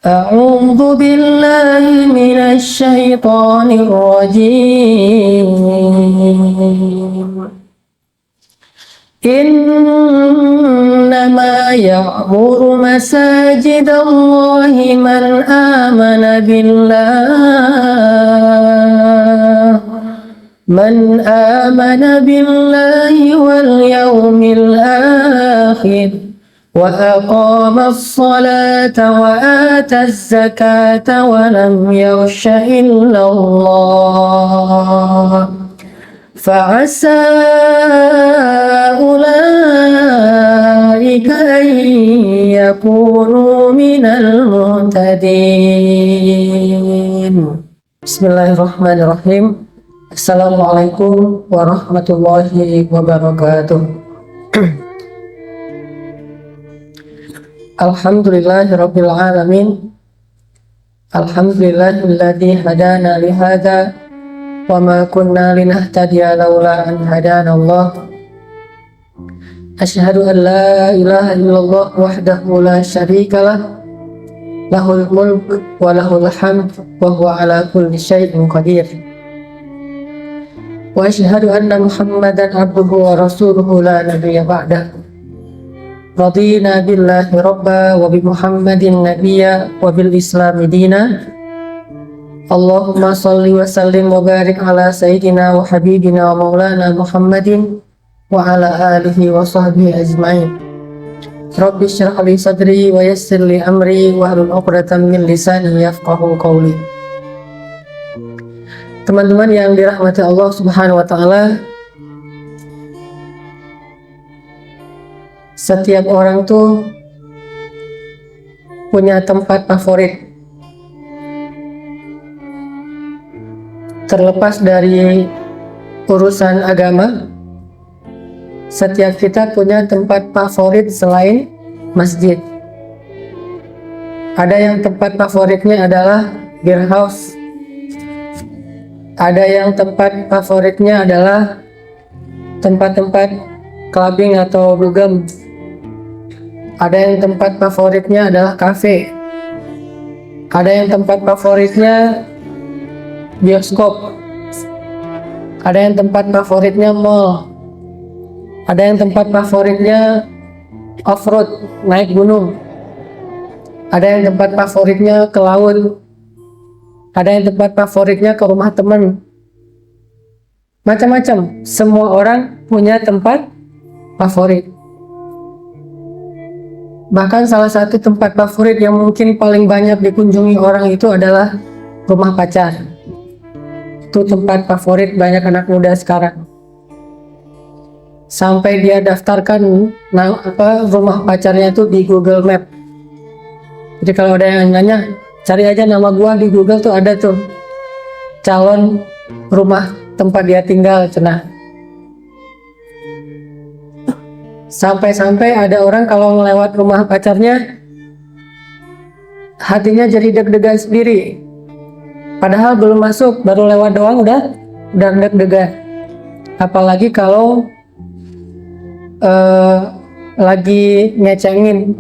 أعوذ بالله من الشيطان الرجيم إنما يعمر مساجد الله من آمن بالله واليوم الآخر وأقام الصلاة وآتى الزكاة ولم يخش إلا الله فعسى أولئك أن يكونوا من المهتدين. بسم الله الرحمن الرحيم. Assalamualaikum warahmatullahi wabarakatuh. Alhamdulillahirabbil alamin. Alhamdulillahilladzi hadana li hadza wa ma kunna linahtadiya laula an hadana Allah. Asyhadu an la ilaha illallah wahdahu la syarikalah. Lahul mulk wa lahul hamd wa huwa ala kulli syai'in qadir. Wa asyhadu anna Muhammadan abduhu wa rasuluhu la nabiyya ba'dah. Radina billahi rabba wa bi Muhammadin nabiyya wa bil islami dina. Allahumma salli wa sallim wa barik ala sayyidina wa habibina wa maulana Muhammadin wa ala alihi wa sahbihi ajma'in. Rabbi syrah li sadri wa yassir li amri wa hlul 'uqdatam min lisani yafqahu qawli. Teman-teman yang dirahmati Allah Subhanahu wa taala, setiap orang tuh punya tempat favorit. Terlepas dari urusan agama, setiap kita punya tempat favorit selain masjid. Ada yang tempat favoritnya adalah beer house. Ada yang tempat favoritnya adalah tempat-tempat clubbing atau dugem. Ada yang tempat favoritnya adalah kafe. Ada yang tempat favoritnya bioskop. Ada yang tempat favoritnya mall. Ada yang tempat favoritnya off-road, naik gunung. Ada yang tempat favoritnya ke laut. Ada yang tempat favoritnya ke rumah teman. Macam-macam. Semua orang punya tempat favorit. Bahkan salah satu tempat favorit yang mungkin paling banyak dikunjungi orang itu adalah rumah pacar. Itu tempat favorit banyak anak muda sekarang. Sampai dia daftarkan rumah pacarnya itu di Google Map. Jadi kalau ada yang nanya, cari aja nama gua di Google tuh ada tuh calon rumah tempat dia tinggal, cenah. Sampai-sampai ada orang kalau melewat rumah pacarnya hatinya jadi deg-degan sendiri. Padahal belum masuk, baru lewat doang udah deg-degan. Apalagi kalau lagi ngecengin,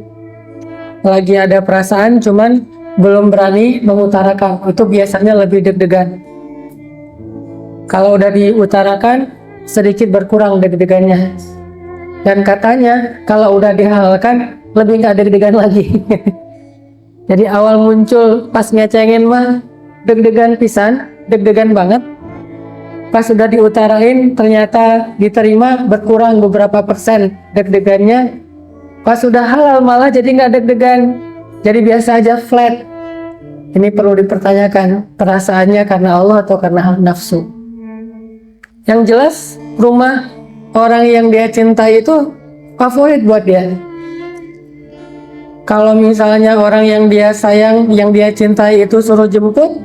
lagi ada perasaan cuman belum berani mengutarakan, itu biasanya lebih deg-degan. Kalau udah diutarakan sedikit berkurang deg-degannya. Dan katanya kalau udah dihalalkan lebih nggak deg-degan lagi. Jadi awal muncul pas ngecengin mah deg-degan pisan, deg-degan banget. Pas udah diutarain ternyata diterima, berkurang beberapa persen deg-degannya. Pas udah halal malah jadi nggak deg-degan, jadi biasa aja, flat. Ini perlu dipertanyakan, perasaannya karena Allah atau karena nafsu. Yang jelas rumah orang yang dia cintai itu favorit buat dia. Kalau misalnya orang yang dia sayang, yang dia cintai itu suruh jemput,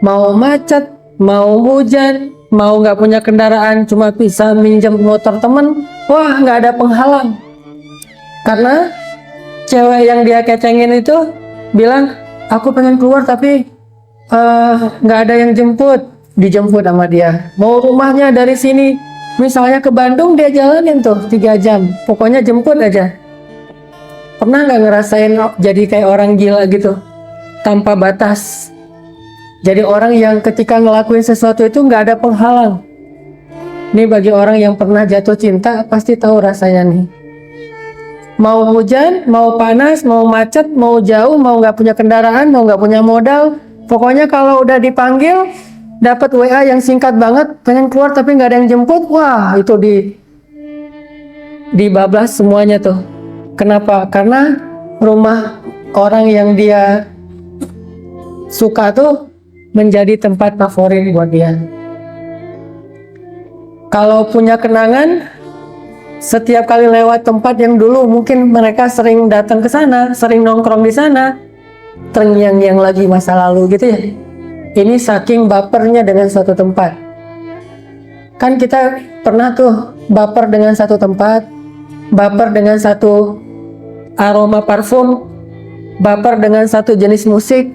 mau macet, mau hujan, mau nggak punya kendaraan, cuma bisa minjem motor temen, wah nggak ada penghalang. Karena cewek yang dia kecengin itu bilang, aku pengen keluar tapi nggak ada yang jemput, dijemput sama dia. Mau rumahnya dari sini, misalnya ke Bandung, dia jalanin tuh 3 jam, pokoknya jemput aja. Pernah nggak ngerasain jadi kayak orang gila gitu? tanpa batas. Jadi orang yang ketika ngelakuin sesuatu itu nggak ada penghalang. Ini bagi orang yang pernah jatuh cinta pasti tahu rasanya nih. Mau hujan, mau panas, mau macet, mau jauh, mau nggak punya kendaraan, mau nggak punya modal, pokoknya kalau udah dipanggil, dapat WA yang singkat banget, pengen keluar tapi nggak ada yang jemput, wah itu dibablas semuanya tuh. Kenapa? Karena rumah orang yang dia suka tuh menjadi tempat favorit buat dia. Kalau punya kenangan, setiap kali lewat tempat yang dulu mungkin mereka sering datang ke sana, sering nongkrong di sana, terngiang-ngiang lagi masa lalu gitu ya. Ini saking bapernya dengan suatu tempat. Kan kita pernah tuh baper dengan satu tempat, baper dengan satu aroma parfum, baper dengan satu jenis musik.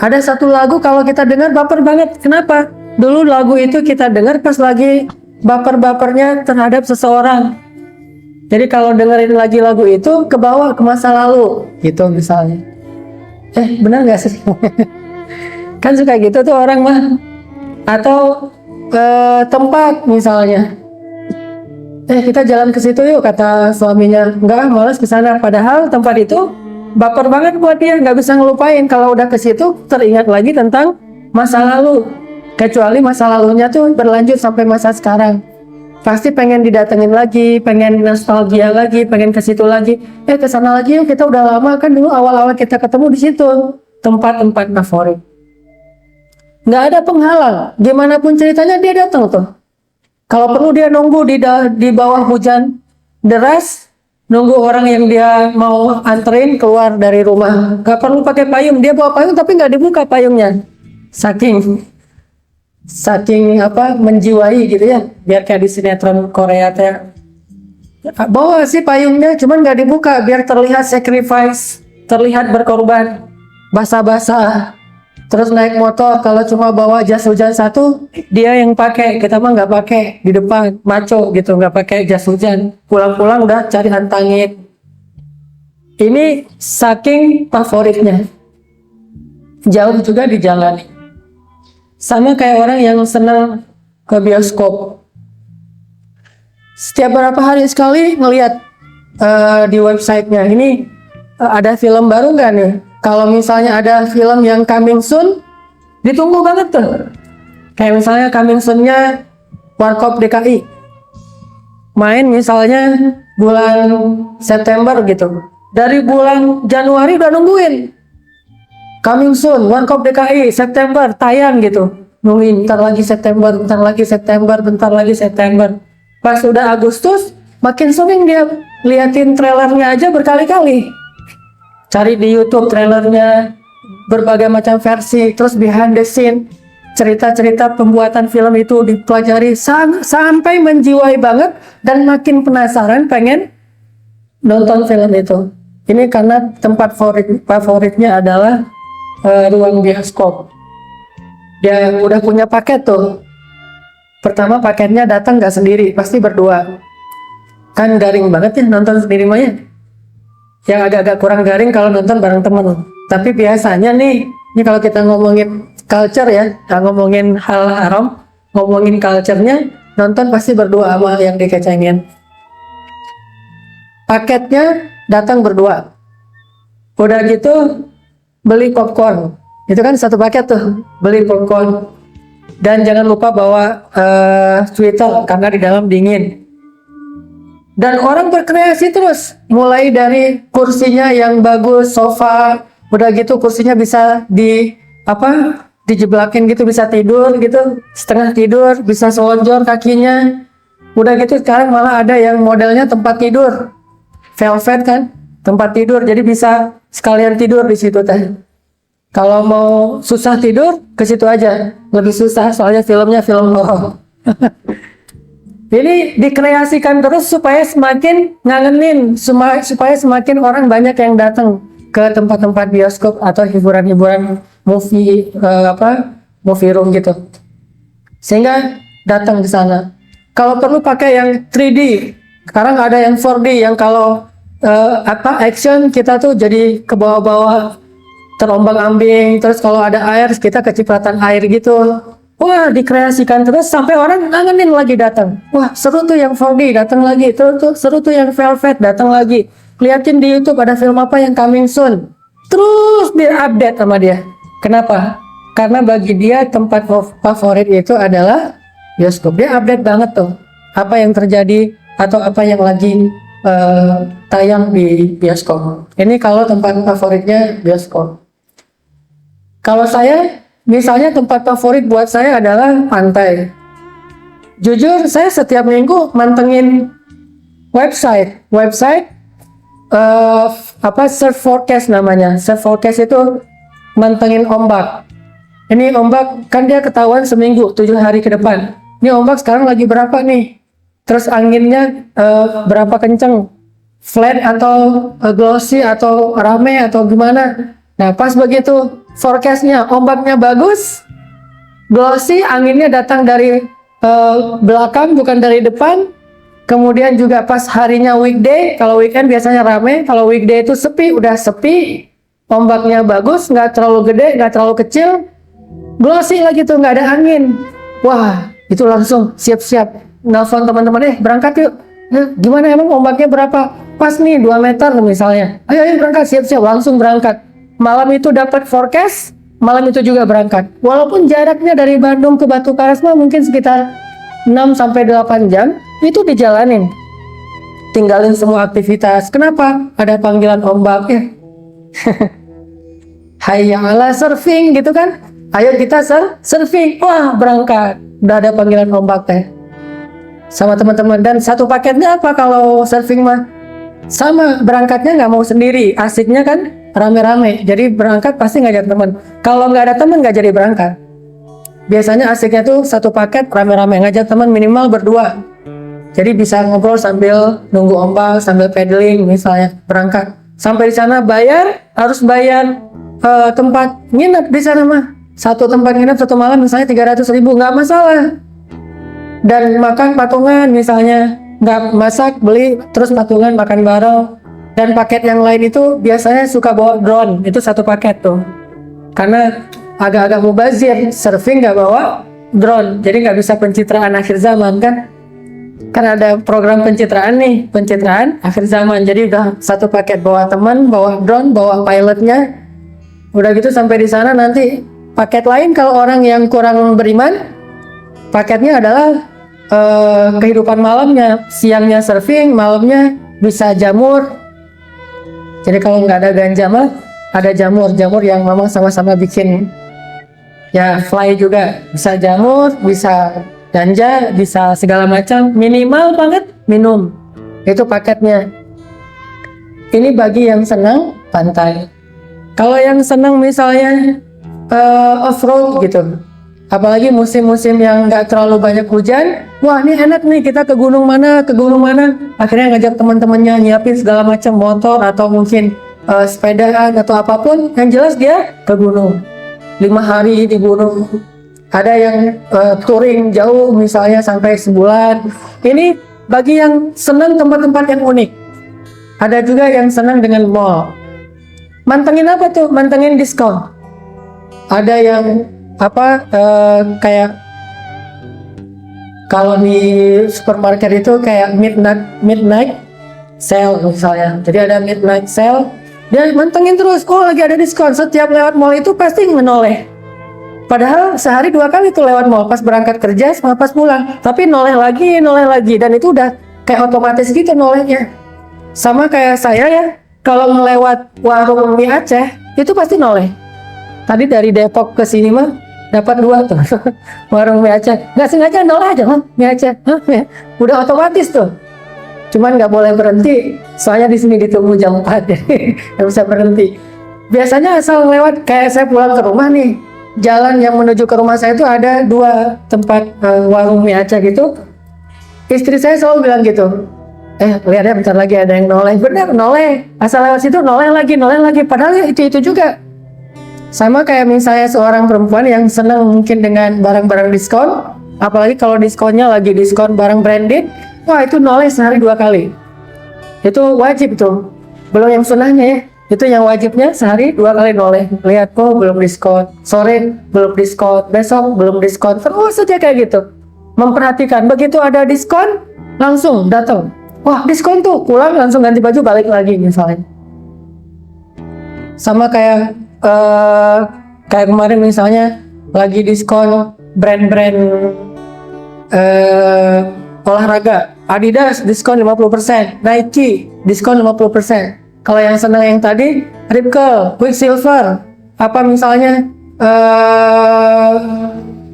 Ada satu lagu kalau kita dengar baper banget. Kenapa? Dulu lagu itu kita dengar pas lagi baper-bapernya terhadap seseorang. Jadi kalau dengerin lagi lagu itu kebawa ke masa lalu gitu misalnya. Benar nggak sih? Kan suka gitu tuh orang mah. Atau tempat misalnya. Kita jalan ke situ yuk, kata suaminya. Enggak, malas ke sana. Padahal tempat itu baper banget buat dia, nggak bisa ngelupain. Kalau udah ke situ teringat lagi tentang masa lalu. Kecuali masa lalunya tuh berlanjut sampai masa sekarang. Pasti pengen didatengin lagi, pengen nostalgia lagi, pengen ke situ lagi. Ke sana lagi yuk, kita udah lama kan dulu awal-awal kita ketemu di situ. Tempat-tempat favorit. Nggak ada penghalang. Gimana pun ceritanya dia datang tuh. Kalau perlu dia nunggu di bawah hujan deras, nunggu orang yang dia mau anterin keluar dari rumah. Nggak perlu pakai payung, dia bawa payung tapi nggak dibuka payungnya. Saking menjiwai gitu ya, biar kayak di sinetron Korea teh. Bawa sih payungnya, cuman nggak dibuka biar terlihat sacrifice, terlihat berkorban, basah-basah. Terus naik motor, kalau cuma bawa jas hujan satu, dia yang pakai, kita mah nggak pakai di depan, maco gitu, nggak pakai jas hujan. Pulang-pulang udah cari antangin. Ini saking favoritnya. Jauh juga dijalani. Sama kayak orang yang senang ke bioskop. Setiap berapa hari sekali ngelihat di websitenya ini ada film baru nggak nih? Kalau misalnya ada film yang coming soon, ditunggu banget tuh. Kayak misalnya coming soon-nya Warkop DKI. Main misalnya bulan September gitu. Dari bulan Januari udah nungguin. Coming soon, Warkop DKI, September, tayang gitu. Nungguin, bentar lagi September, bentar lagi September, bentar lagi September. Pas udah Agustus, makin sering dia liatin trailernya aja berkali-kali. Cari di YouTube trailernya, berbagai macam versi, terus behind the scene, cerita-cerita pembuatan film itu dipelajari sampai menjiwai banget dan makin penasaran pengen nonton film itu. Ini karena tempat favoritnya adalah ruang bioskop. Dia udah punya paket tuh. Pertama paketnya datang nggak sendiri, pasti berdua. Kan garing banget ya nonton sendiri mah ya. Yang agak-agak kurang garing kalau nonton bareng temen. Tapi biasanya nih, ini kalau kita ngomongin culture ya, nggak ngomongin hal haram, ngomongin culture-nya, nonton pasti berdua sama yang dikecengin. Paketnya datang berdua. Udah gitu beli popcorn. Itu kan satu paket tuh, beli popcorn. Dan jangan lupa bawa sweater karena di dalam dingin. Dan orang berkreasi terus, mulai dari kursinya yang bagus, sofa, udah gitu kursinya bisa dijeblakin gitu, bisa tidur gitu, setengah tidur, bisa selonjor kakinya. Udah gitu sekarang malah ada yang modelnya tempat tidur, velvet kan, tempat tidur, jadi bisa sekalian tidur di situ teh. Kalau mau susah tidur, ke situ aja, lebih susah soalnya filmnya film horor. Ini dikreasikan terus supaya semakin ngangenin, supaya semakin orang banyak yang datang ke tempat-tempat bioskop atau hiburan-hiburan movie room gitu. Sehingga datang ke sana. Kalau perlu pakai yang 3D. Sekarang ada yang 4D yang kalau action kita tuh jadi ke bawah-bawah terombang-ambing, terus kalau ada air kita kecipratan air gitu. Wah, dikreasikan terus sampai orang ngangenin lagi datang. Wah, seru tuh yang 4D datang lagi. Terus seru tuh yang Velvet datang lagi. Liatin di YouTube ada film apa yang coming soon. Terus dia-update sama dia. Kenapa? Karena bagi dia tempat favorit itu adalah bioskop. Dia update banget tuh apa yang terjadi atau apa yang lagi tayang di bioskop. Ini kalau tempat favoritnya bioskop. Kalau saya, misalnya tempat favorit buat saya adalah pantai. Jujur, saya setiap minggu mantengin website surf forecast namanya. Surf forecast itu mantengin ombak. Ini ombak kan dia ketahuan seminggu, 7 hari ke depan. Ini ombak sekarang lagi berapa nih? Terus anginnya berapa kenceng? Flat atau glossy atau rame atau gimana? Nah, pas begitu forecastnya ombaknya bagus, glossy, anginnya datang dari belakang bukan dari depan. Kemudian juga pas harinya weekday, kalau weekend biasanya rame, kalau weekday itu sepi, udah sepi, ombaknya bagus, nggak terlalu gede, nggak terlalu kecil, glossy lagi tuh, nggak ada angin. Wah, itu langsung siap-siap nelfon teman-teman, berangkat yuk. Gimana emang ombaknya berapa? Pas nih 2 meter misalnya. Ayo berangkat, siap-siap, langsung berangkat. Malam itu dapat forecast, malam itu juga berangkat. Walaupun jaraknya dari Bandung ke Batu Karas mungkin sekitar 6-8 jam, itu dijalanin. Tinggalin semua aktivitas. Kenapa? Ada panggilan ombak ya. Hayya ala surfing gitu kan. Ayo kita surfing. Wah, berangkat. Udah ada panggilan ombak teh. Sama teman-teman. Dan satu paketnya apa kalau surfing mah? Sama, berangkatnya nggak mau sendiri. Asiknya kan rame-rame. Jadi berangkat pasti ngajak teman. Kalau nggak ada teman nggak jadi berangkat. Biasanya asiknya tuh satu paket rame-rame, ngajak teman minimal berdua. Jadi bisa ngobrol sambil nunggu ombak, sambil paddling misalnya, berangkat. Sampai di sana harus bayar tempat nginep di sana mah. Satu tempat nginep satu malam misalnya 300.000, nggak masalah. Dan makan patungan misalnya, nggak masak, beli, terus patungan makan bareng. Dan paket yang lain itu biasanya suka bawa drone, itu satu paket tuh. Karena agak-agak mubazir, surfing nggak bawa drone, jadi nggak bisa pencitraan akhir zaman kan. Kan ada program pencitraan nih, pencitraan akhir zaman. Jadi udah satu paket, bawa teman, bawa drone, bawa pilotnya. Udah gitu sampai di sana nanti paket lain kalau orang yang kurang beriman, paketnya adalah kehidupan malamnya. Siangnya surfing, malamnya bisa jamur. Jadi kalau nggak ada ganja mah ada jamur yang memang sama-sama bikin ya fly juga. Bisa jamur, bisa ganja, bisa segala macam. Minimal banget minum. Itu paketnya. Ini bagi yang senang pantai. Kalau yang senang misalnya off-road gitu, apalagi musim-musim yang nggak terlalu banyak hujan, wah ini enak nih, kita ke gunung mana, akhirnya ngajak teman-temannya nyiapin segala macam motor atau mungkin sepedaan atau apapun, yang jelas dia ke gunung 5 hari di gunung. Ada yang touring jauh misalnya sampai sebulan. Ini bagi yang senang tempat-tempat yang unik. Ada juga yang senang dengan mall. Mantengin apa tuh? Mantengin diskon. Ada yang kayak kalau di supermarket itu kayak midnight sale misalnya. Jadi ada midnight sale, dia mantengin terus. Oh lagi ada diskon. Setiap lewat mall itu pasti menoleh. Padahal sehari 2 kali tuh lewat mall, pas berangkat kerja sama pas pulang. Tapi noleh lagi, dan itu udah kayak otomatis gitu nolehnya. Sama kayak saya ya, kalau ngelewat warung mie Aceh itu pasti noleh. Tadi dari Depok ke sini mah dapat 2 tuh warung mie Aceh. Nggak sengaja noleh aja mie Aceh. Udah otomatis tuh. Cuman nggak boleh berhenti, soalnya di sini ditunggu jam 4 jadi nggak bisa berhenti. Biasanya asal lewat, kayak saya pulang ke rumah nih, jalan yang menuju ke rumah saya itu ada 2 tempat warung mie Aceh gitu. Istri saya selalu bilang gitu, lihat ya bentar lagi ada yang noleh. Bener, noleh. Asal lewat situ noleh lagi. Padahal ya itu juga. Sama kayak misalnya seorang perempuan yang senang mungkin dengan barang-barang diskon, apalagi kalau diskonnya lagi diskon barang branded, wah itu noleh sehari 2 kali. Itu wajib tuh. Belum yang sunahnya ya. Itu yang wajibnya sehari 2 kali noleh, lihat oh belum diskon, sore belum diskon, besok belum diskon, terus saja kayak gitu. Memperhatikan, begitu ada diskon langsung datang, wah diskon tuh, pulang langsung ganti baju balik lagi misalnya. Sama kayak kemarin misalnya lagi diskon brand-brand olahraga, Adidas diskon 50%, Nike diskon 50%. Kalau yang senang yang tadi, Rip Curl, Quicksilver, apa misalnya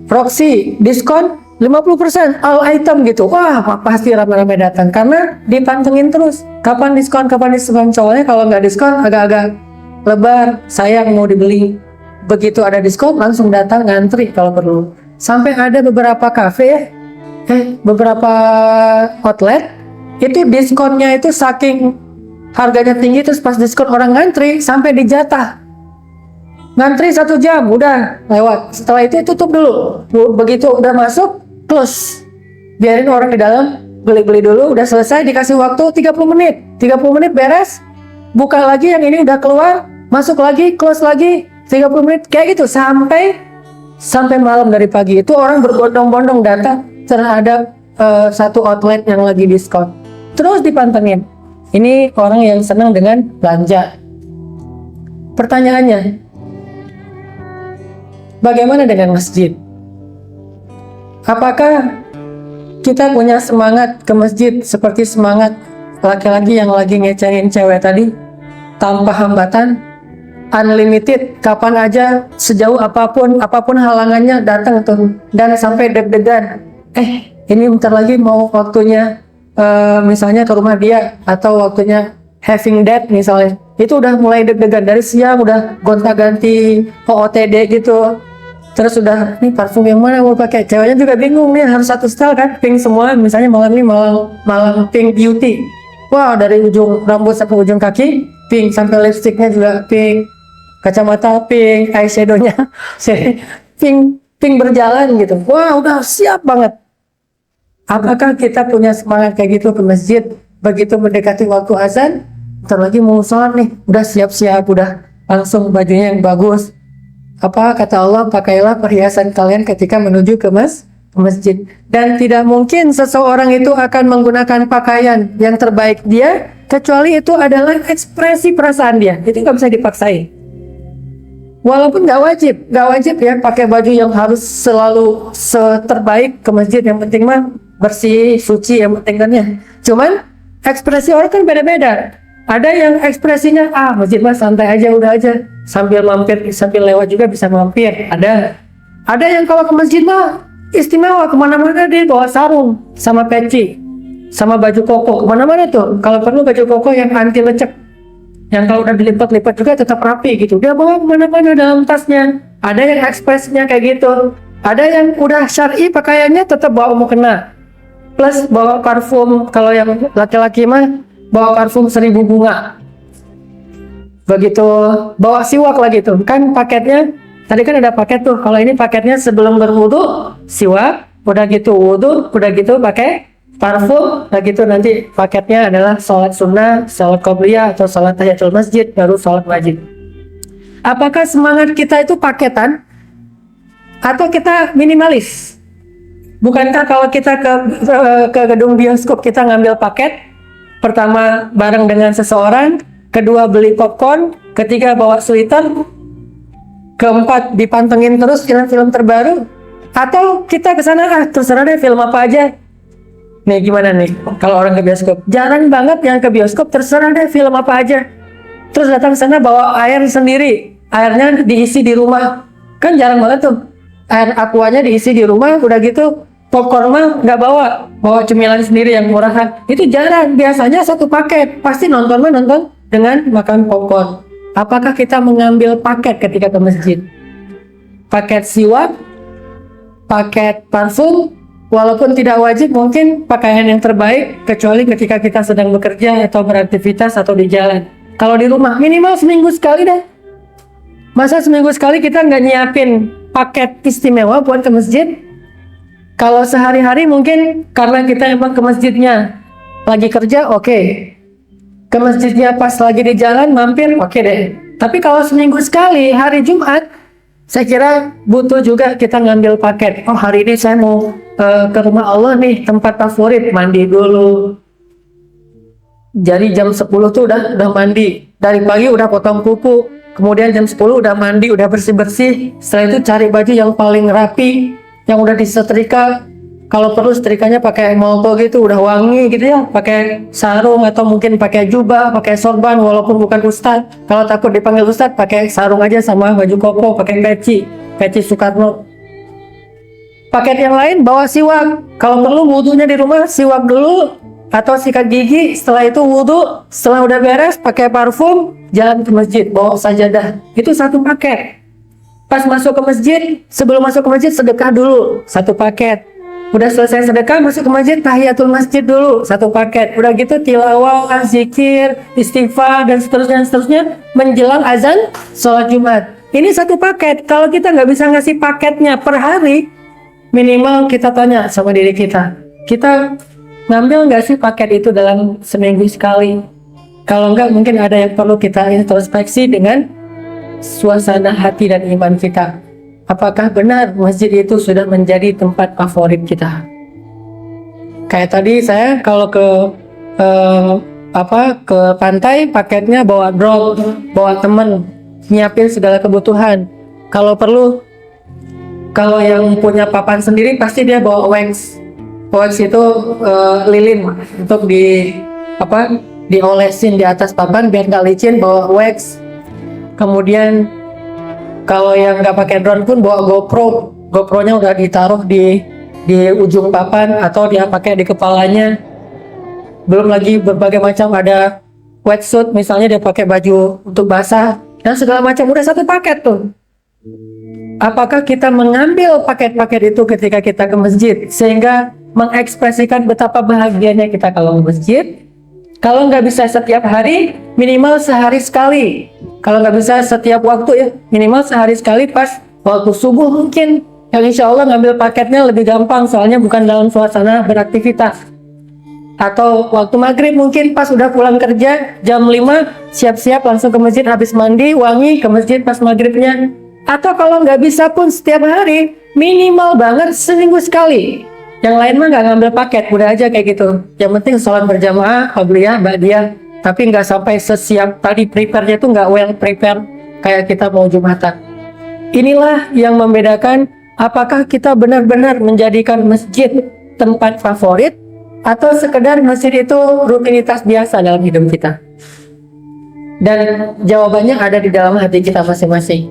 Roxy, diskon 50% all item gitu. Wah, pasti ramai-ramai datang karena dipantengin terus. Kapan diskon, soalnya kalau nggak diskon agak-agak lebar, sayang mau dibeli. Begitu ada diskon langsung datang ngantri kalau perlu. Sampai ada beberapa kafe, beberapa outlet itu diskonnya itu saking harganya tinggi, terus pas diskon orang ngantri sampai dijatah. Ngantri 1 jam udah lewat. Setelah itu tutup dulu. Begitu udah masuk close. Biarin orang di dalam beli-beli dulu, udah selesai dikasih waktu 30 menit. 30 menit beres. Buka lagi yang ini udah keluar, masuk lagi, close lagi 30 menit kayak gitu sampai malam dari pagi. Itu orang berbondong-bondong datang terhadap satu outlet yang lagi diskon. Terus dipantengin. Ini orang yang senang dengan belanja. Pertanyaannya, bagaimana dengan masjid? Apakah kita punya semangat ke masjid seperti semangat laki-laki yang lagi ngecengin cewek tadi? Tanpa hambatan, unlimited, kapan aja, sejauh apapun halangannya datang tuh. Dan sampai deg-degan. Ini bentar lagi mau waktunya misalnya ke rumah dia, atau waktunya having date misalnya, itu udah mulai deg-degan dari siang, udah gonta-ganti OOTD gitu. Terus udah, nih parfum yang mana mau pakai, ceweknya juga bingung nih, harus satu style kan, pink semua, misalnya malam ini malam pink beauty, wow dari ujung rambut sampai ujung kaki pink, sampai lipstiknya juga pink, kacamata pink, eyeshadownya pink berjalan gitu, wah udah siap banget. Apakah kita punya semangat kayak gitu ke masjid? Begitu mendekati waktu azan, bentar lagi mau sholat nih, udah siap-siap, udah langsung bajunya yang bagus. Apa kata Allah, pakailah perhiasan kalian ketika menuju ke masjid. Dan tidak mungkin seseorang itu akan menggunakan pakaian yang terbaik dia, kecuali itu adalah ekspresi perasaan dia. Itu nggak bisa dipaksain. Walaupun nggak wajib ya pakai baju yang harus selalu terbaik ke masjid. Yang penting mah bersih, suci, yang penting kan ya. Cuman ekspresi orang kan beda-beda. Ada yang ekspresinya masjid mah santai aja, udah aja, sambil mampir, sambil lewat juga bisa mampir. Ada yang kalau ke masjid mah istimewa, kemana-mana dia bawa sarung sama peci sama baju koko kemana-mana tuh. Kalau perlu baju koko yang anti lecek, yang kalau udah dilipat-lipat juga tetap rapi gitu, dia bawa kemana-mana dalam tasnya. Ada yang ekspresinya kayak gitu. Ada yang udah syar'i pakaiannya tetap bawa mukena, plus bawa parfum. Kalau yang laki-laki mah bawa parfum 1000 bunga. Begitu bawa siwak lagi tuh. Kan paketnya, tadi kan ada paket tuh. Kalau ini paketnya sebelum berwudu siwak, udah gitu wudu, udah gitu pakai parfum, udah gitu nanti paketnya adalah sholat sunnah, sholat qobliyah atau sholat tahiyatul masjid, baru sholat wajib. Apakah semangat kita itu paketan atau kita minimalis? Bukankah kalau kita ke gedung bioskop kita ngambil paket? Pertama bareng dengan seseorang, kedua beli popcorn, ketiga bawa sweater, keempat dipantengin terus film-film terbaru, atau kita ke sana terserah deh film apa aja. Nih gimana nih kalau orang ke bioskop? Jarang banget yang ke bioskop terserah deh film apa aja. Terus datang sana bawa air sendiri, airnya diisi di rumah. Kan jarang banget tuh. Air aquanya diisi di rumah, udah gitu popcorn mah nggak bawa cemilan sendiri yang murahan. Itu jarang, biasanya satu paket. Pasti nonton dengan makan popcorn. Apakah kita mengambil paket ketika ke masjid? Paket siwak, paket parfum, walaupun tidak wajib, mungkin pakaian yang terbaik, kecuali ketika kita sedang bekerja atau beraktivitas atau di jalan. Kalau di rumah, minimal seminggu sekali deh. Masa seminggu sekali kita nggak nyiapin paket istimewa buat ke masjid? Kalau sehari-hari mungkin karena kita emang ke masjidnya lagi kerja, oke. ke masjidnya pas lagi di jalan mampir, oke deh. Tapi kalau seminggu sekali hari Jumat, saya kira butuh juga kita ngambil paket. Oh, hari ini saya mau ke rumah Allah nih, tempat favorit, mandi dulu. Jadi jam 10 tuh udah mandi. Dari pagi udah potong kuku. Kemudian jam 10 udah mandi, udah bersih-bersih. Setelah itu cari baju yang paling rapi, yang udah disetrika. Kalau perlu setrikanya pakai molto gitu, udah wangi gitu ya. Pakai sarung atau mungkin pakai jubah, pakai sorban walaupun bukan ustadz. Kalau takut dipanggil ustadz, pakai sarung aja sama baju koko, pakai peci Soekarno. Paket yang lain bawa siwak. Kalau perlu wudhunya di rumah siwak dulu atau sikat gigi. Setelah itu wudhu. Setelah udah beres pakai parfum, jalan ke masjid bawa sajadah. Itu satu paket. Pas masuk ke masjid, sebelum masuk ke masjid sedekah dulu, satu paket. Udah selesai sedekah, masuk ke masjid, tahiyatul masjid dulu, satu paket. Udah gitu tilawah, zikir, istighfar, dan seterusnya, menjelang azan sholat Jumat. Ini satu paket. Kalau kita nggak bisa ngasih paketnya per hari, minimal kita tanya sama diri kita ngambil nggak sih paket itu dalam seminggu sekali? Kalau nggak, mungkin ada yang perlu kita introspeksi dengan suasana hati dan iman kita. Apakah benar masjid itu sudah menjadi tempat favorit kita? Kayak tadi saya kalau ke pantai, paketnya bawa drone, bawa temen, nyiapin segala kebutuhan. Kalau perlu, kalau yang punya papan sendiri pasti dia bawa wax. Wax itu lilin untuk diolesin di atas papan biar nggak licin, bawa wax. Kemudian kalau yang nggak pakai drone pun bawa GoPro-nya udah ditaruh di ujung papan atau dia pakai di kepalanya. Belum lagi berbagai macam, ada wetsuit misalnya, dia pakai baju untuk basah dan segala macam, udah satu paket tuh. Apakah kita mengambil paket-paket itu ketika kita ke masjid sehingga mengekspresikan betapa bahagianya kita kalau ke masjid? Kalau nggak bisa setiap hari, minimal sehari sekali. Kalau nggak bisa setiap waktu ya, minimal sehari sekali pas waktu subuh mungkin. Yang insya Allah ngambil paketnya lebih gampang, soalnya bukan dalam suasana beraktivitas. Atau waktu maghrib mungkin pas udah pulang kerja, jam 5, siap-siap langsung ke masjid, habis mandi, wangi, ke masjid pas maghribnya. Atau kalau nggak bisa pun setiap hari, minimal banget seminggu sekali. Yang lain mah nggak ngambil paket, udah aja kayak gitu. Yang penting sholat berjamaah, qabliyah, ba'diyah, tapi nggak sampai sesiap tadi, prepare-nya tuh nggak well prepare kayak kita mau Jumatan. Inilah yang membedakan apakah kita benar-benar menjadikan masjid tempat favorit atau sekedar masjid itu rutinitas biasa dalam hidup kita. Dan jawabannya ada di dalam hati kita masing-masing.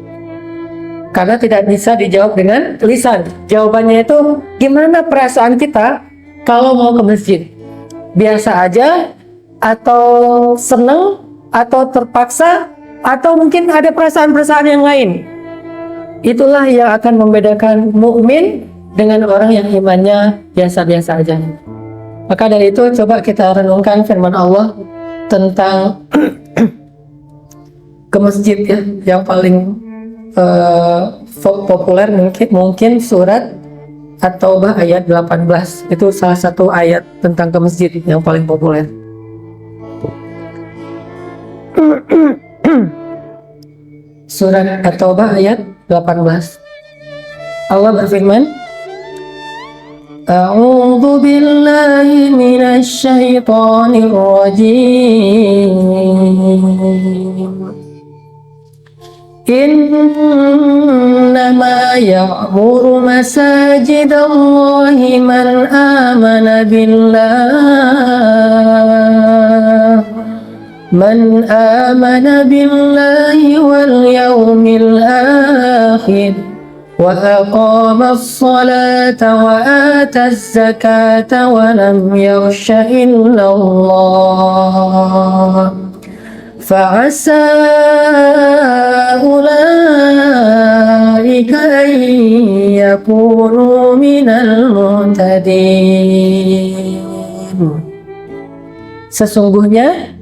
Karena tidak bisa dijawab dengan lisan. Jawabannya itu gimana perasaan kita kalau mau ke masjid? Biasa aja, atau seneng, atau terpaksa, atau mungkin ada perasaan-perasaan yang lain. Itulah yang akan membedakan mukmin dengan orang yang imannya biasa-biasa aja. Maka dari itu coba kita renungkan firman Allah tentang ke masjid ya, yang paling populer mungkin surat At-Taubah ayat 18. Itu salah satu ayat tentang ke masjid yang paling populer. Surat At-Taubah ayat 18. Allah berfirman, A'udzu billahi minasy syaithanir rajim. Innama ya'muru masajidallahi man amana billahi wal yawmil akhir wa aqama as-salata wa ata az-zakata wa lam yakhsha illa Allah fa'asa ulaika an yakunu minal muhtadin. Sesungguhnya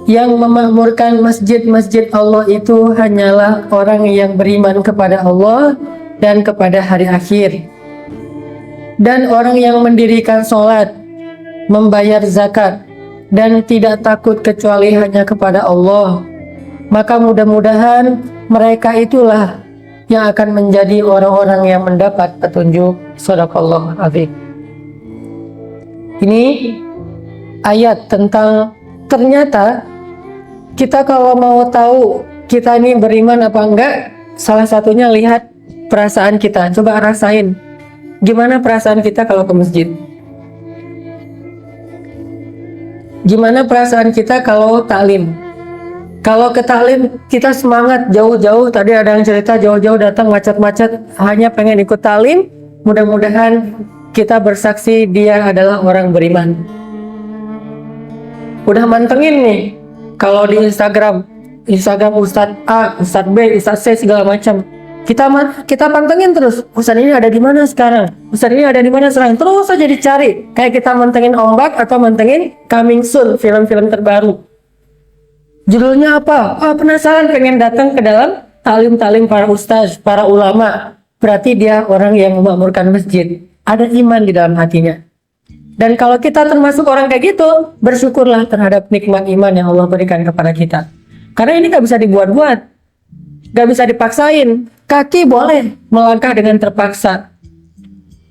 yang memakmurkan masjid-masjid Allah itu hanyalah orang yang beriman kepada Allah dan kepada hari akhir, dan orang yang mendirikan sholat, membayar zakat, dan tidak takut kecuali hanya kepada Allah, maka mudah-mudahan mereka itulah yang akan menjadi orang-orang yang mendapat petunjuk. Shadaqallahu adzim. Ini ayat tentang ternyata kita kalau mau tahu kita ini beriman apa enggak, salah satunya lihat perasaan kita. Coba rasain gimana perasaan kita kalau ke masjid. Gimana perasaan kita kalau taklim? Kalau ke taklim kita semangat jauh-jauh. Tadi ada yang cerita jauh-jauh datang macet-macet hanya pengen ikut taklim. Mudah-mudahan kita bersaksi dia adalah orang beriman. Udah mantengin nih kalau di Instagram Ustadz A, Ustadz B, Ustadz C segala macam. Kita pantengin terus, Ustadz ini ada di mana sekarang? Ustadz ini ada di mana sekarang? Terus aja dicari. Kayak kita mantengin ombak atau mantengin coming soon, film-film terbaru. Judulnya apa? Penasaran pengen datang ke dalam talim-talim para ustaz, para ulama. Berarti dia orang yang memakmurkan masjid. Ada iman di dalam hatinya. Dan kalau kita termasuk orang kayak gitu, bersyukurlah terhadap nikmat iman yang Allah berikan kepada kita. Karena ini gak bisa dibuat-buat, gak bisa dipaksain. Kaki boleh melangkah dengan terpaksa.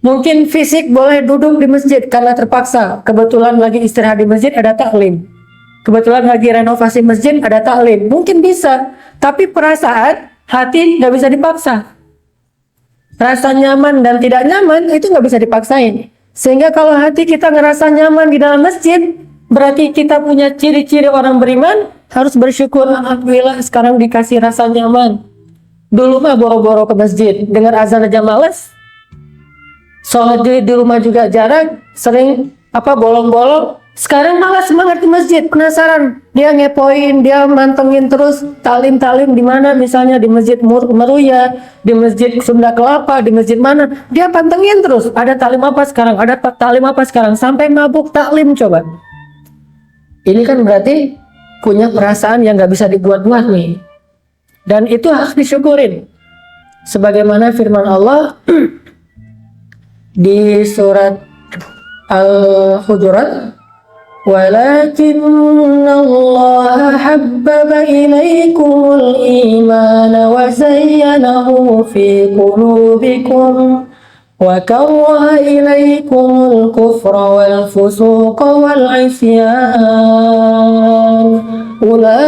Mungkin fisik boleh duduk di masjid karena terpaksa. Kebetulan lagi istirahat di masjid ada taklim. Kebetulan lagi renovasi masjid ada taklim. Mungkin bisa, tapi perasaan hati gak bisa dipaksa. Rasa nyaman dan tidak nyaman itu gak bisa dipaksain. Sehingga kalau hati kita ngerasa nyaman di dalam masjid, berarti kita punya ciri-ciri orang beriman. Harus bersyukur, alhamdulillah sekarang dikasih rasa nyaman. Dulu mah boro-boro ke masjid, dengar azan aja males. Sholat di rumah juga jarang, sering bolong-bolong. Sekarang malah semangat di masjid, penasaran. Dia ngepoin, dia mantengin terus talim-talim di mana, misalnya di masjid Meruya, di masjid Sunda Kelapa, di masjid mana. Dia pantengin terus, ada talim apa sekarang, ada talim apa sekarang, sampai mabuk taklim coba. Ini kan berarti punya perasaan yang gak bisa dibuat-buat nih. Dan itu harus disyukurin. Sebagaimana firman Allah di surat Al-Hujurat, "Walakinna Allah habbaba ilaikumul imana wa zayyanahu fi qulubikum wa karaha ilaikumul kufra wal fusuqa wal isyan. Ulaika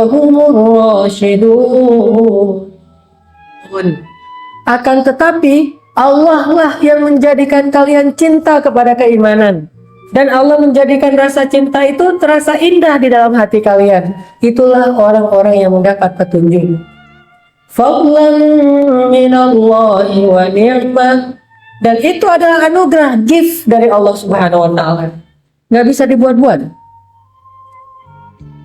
humur rasyidun." Akan tetapi Allah lah yang menjadikan kalian cinta kepada keimanan, dan Allah menjadikan rasa cinta itu terasa indah di dalam hati kalian. Itulah orang-orang yang mendapat petunjuk. Fadlan minallahi wa ni'mah. Dan itu adalah anugerah, gift dari Allah Subhanahu wa Ta'ala. Nggak bisa dibuat-buat.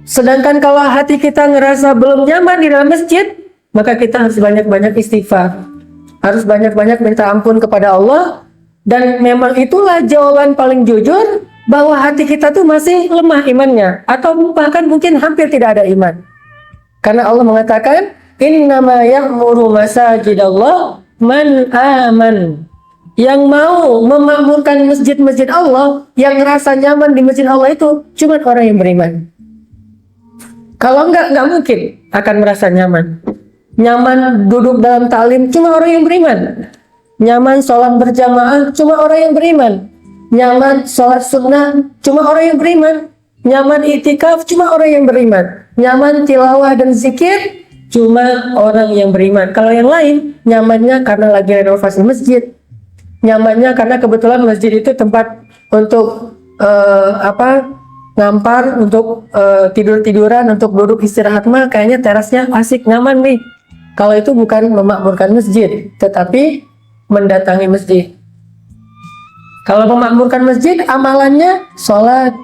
Sedangkan kalau hati kita ngerasa belum nyaman di dalam masjid, maka kita harus banyak-banyak istighfar, harus banyak-banyak minta ampun kepada Allah. Dan memang itulah jawaban paling jujur bahwa hati kita tuh masih lemah imannya, atau bahkan mungkin hampir tidak ada iman. Karena Allah mengatakan, "Innama ya'muru masajidallah man aman." Yang mau memakmurkan masjid-masjid Allah, yang ngerasa nyaman di masjid Allah itu cuma orang yang beriman. Kalau nggak mungkin akan merasa nyaman. Nyaman duduk dalam taklim cuma orang yang beriman. Nyaman sholat berjamaah cuma orang yang beriman. Nyaman sholat sunnah cuma orang yang beriman. Nyaman itikaf cuma orang yang beriman. Nyaman tilawah dan zikir cuma orang yang beriman. Kalau yang lain nyamannya karena lagi renovasi masjid, nyamannya karena kebetulan masjid itu tempat untuk ngampar, untuk tidur-tiduran, untuk duduk istirahat mah kayaknya terasnya asik nyaman nih. Kalau itu bukan memakmurkan masjid, tetapi mendatangi masjid. Kalau memakmurkan masjid, amalannya sholat,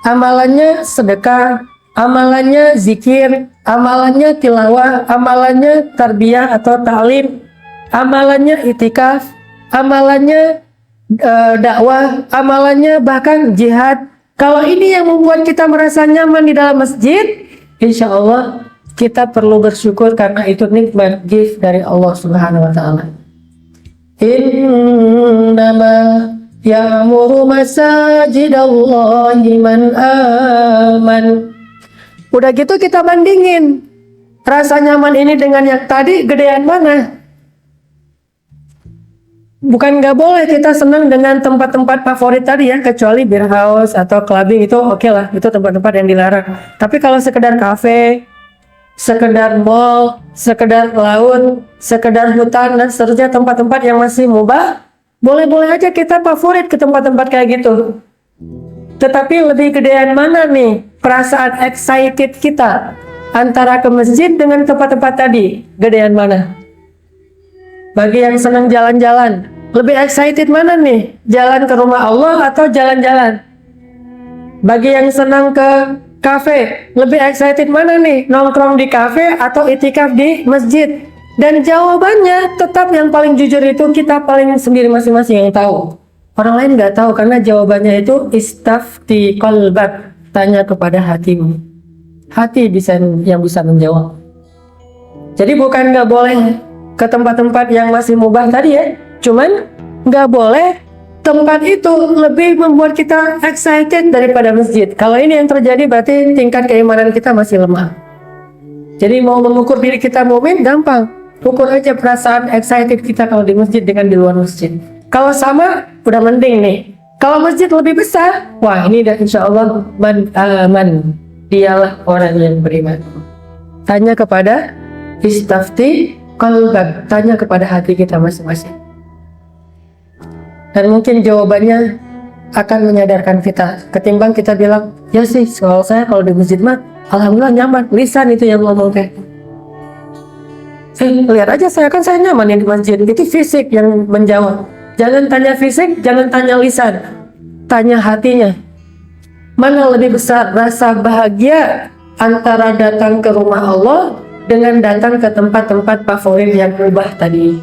amalannya sedekah, amalannya zikir, amalannya tilawah, amalannya tarbiyah atau ta'lim, amalannya itikaf, amalannya dakwah, amalannya bahkan jihad. Kalau ini yang membuat kita merasa nyaman di dalam masjid, insya Allah kita perlu bersyukur karena itu nikmat, gift dari Allah Subhanahu wa Ta'ala. Innama ya'muru masajidallahi man aman. Udah gitu kita bandingin rasa nyaman ini dengan yang tadi, gedean mana? Bukan nggak boleh kita senang dengan tempat-tempat favorit tadi ya, kecuali beer house atau clubbing itu oke lah, itu tempat-tempat yang dilarang. Tapi kalau sekedar kafe, sekedar mall, sekedar laut, sekedar hutan dan seterusnya, tempat-tempat yang masih mubah, boleh-boleh aja kita favorit ke tempat-tempat kayak gitu. Tetapi lebih gedean mana nih perasaan excited kita antara ke masjid dengan tempat-tempat tadi? Gedean mana? Bagi yang senang jalan-jalan, lebih excited mana nih? Jalan ke rumah Allah atau jalan-jalan? Bagi yang senang ke kafe, lebih excited mana nih? Nongkrong di kafe atau itikaf di masjid? Dan jawabannya tetap yang paling jujur itu kita paling sendiri masing-masing yang tahu. Orang lain nggak tahu karena jawabannya itu istafti qalbak, tanya kepada hatimu. Hati yang bisa menjawab. Jadi bukan nggak boleh ke tempat-tempat yang masih mubah tadi ya, cuman nggak boleh tempat itu lebih membuat kita excited daripada masjid. Kalau ini yang terjadi berarti tingkat keimanan kita masih lemah. Jadi mau mengukur diri kita mukmin gampang, ukur aja perasaan excited kita kalau di masjid dengan di luar masjid. Kalau sama udah mending nih. Kalau masjid lebih besar, wah ini dan insya Allah man aman, dialah orang yang beriman. Tanya kepada istafti qalbak, tanya kepada hati kita masing-masing. Dan mungkin jawabannya akan menyadarkan kita ketimbang kita bilang, ya sih soal saya kalau di masjid mah alhamdulillah nyaman, lisan itu yang ngomong teh. Lihat aja saya nyaman yang di masjid, itu fisik yang menjawab. Jangan tanya fisik, jangan tanya lisan, tanya hatinya. Mana lebih besar rasa bahagia antara datang ke rumah Allah dengan datang ke tempat-tempat favorit yang mubah tadi.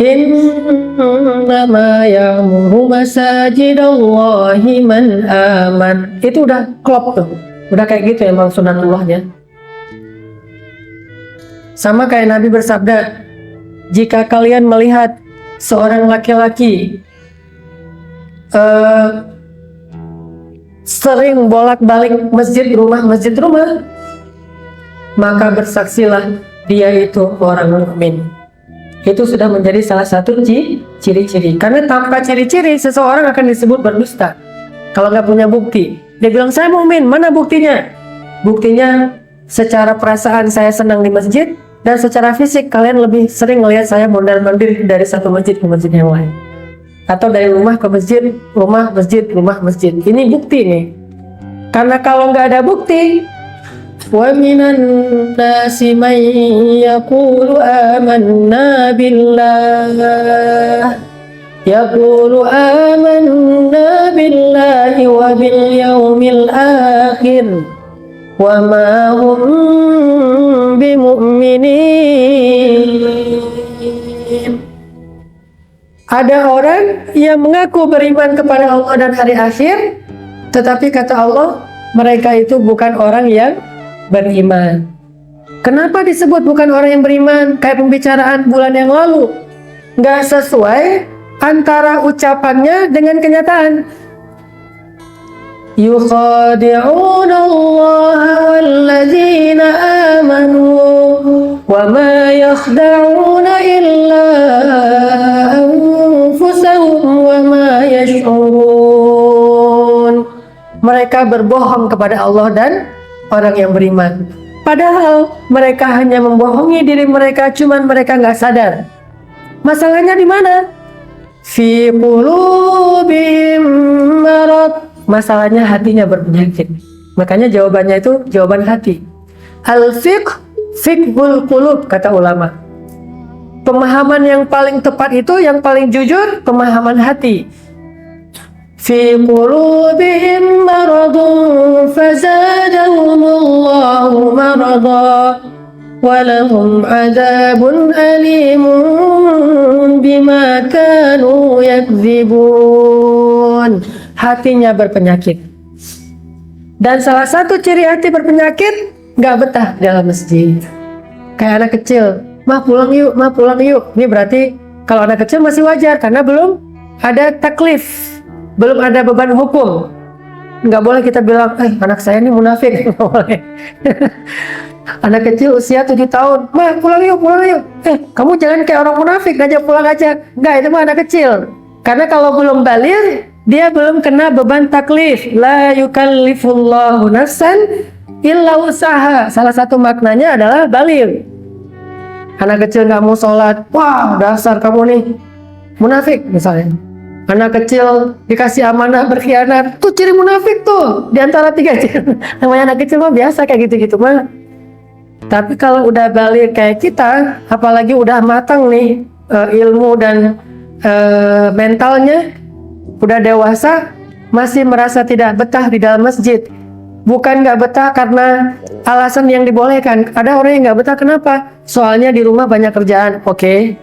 Innama ya'muru masajidallahi man aman. Itu udah klop tuh. Udah kayak gitu emang sunnatullahnya. Sama kayak Nabi bersabda, jika kalian melihat seorang laki-laki sering bolak-balik masjid rumah, maka bersaksilah dia itu orang mukmin. Itu sudah menjadi salah satu ciri-ciri. Karena tanpa ciri-ciri seseorang akan disebut berdusta kalau nggak punya bukti. Dia bilang saya mukmin, mana buktinya? Buktinya secara perasaan saya senang di masjid, dan secara fisik kalian lebih sering melihat saya mondar-mandir dari satu masjid ke masjid yang lain, atau dari rumah ke masjid, rumah masjid. Ini bukti nih. Karena kalau nggak ada bukti, wa minan nasi man yaqulu amanna billahi wa bil yaumil akhir wa ma hum bimu'minin. Ada orang yang mengaku beriman kepada Allah dan hari akhir, tetapi kata Allah, mereka itu bukan orang yang beriman. Kenapa disebut bukan orang yang beriman? Kayak pembicaraan bulan yang lalu, nggak sesuai antara ucapannya dengan kenyataan. Yukhadi'una Allah walladzina amanu wa ma yakhda'una illa anfusahum wa ma yash'urun. Mereka berbohong kepada Allah dan orang yang beriman. Padahal mereka hanya membohongi diri mereka, cuman mereka nggak sadar. Masalahnya di mana? Fi qulubihim marad. Masalahnya hatinya berpenyakit. Makanya jawabannya itu jawaban hati. Fiqhul qulub kata ulama. Pemahaman yang paling tepat itu, yang paling jujur, pemahaman hati. Fi qulubihim maradun fazadahumullahu marada walahum adzabun alimun bima kanu yakdzibun. Hatinya berpenyakit. Dan salah satu ciri hati berpenyakit, gak betah dalam masjid. Kayak anak kecil, mah pulang yuk. Ini berarti Kalau anak kecil masih wajar karena belum ada taklif, belum ada beban hukum. Nggak boleh kita bilang, anak saya ini munafik. Nggak boleh. Anak kecil usia 7 tahun, "Ma, pulang yuk, pulang yuk." Kamu jangan kayak orang munafik, ngajak pulang aja. Nggak, itu mah anak kecil. Karena kalau belum baligh, dia belum kena beban taklif. La yukallifullahu nafsan illa usaha. Salah satu maknanya adalah baligh. Anak kecil nggak mau sholat, wah dasar kamu nih munafik misalnya. Anak kecil dikasih amanah berkhianat, tuh ciri munafik tuh. Di antara 3 ciri. Namanya anak kecil mah biasa kayak gitu-gitu mah. Tapi kalau udah balik kayak kita, apalagi udah matang nih ilmu dan mentalnya, udah dewasa, masih merasa tidak betah di dalam masjid. Bukan nggak betah karena alasan yang dibolehkan. Ada orang yang nggak betah kenapa? Soalnya di rumah banyak kerjaan. Oke.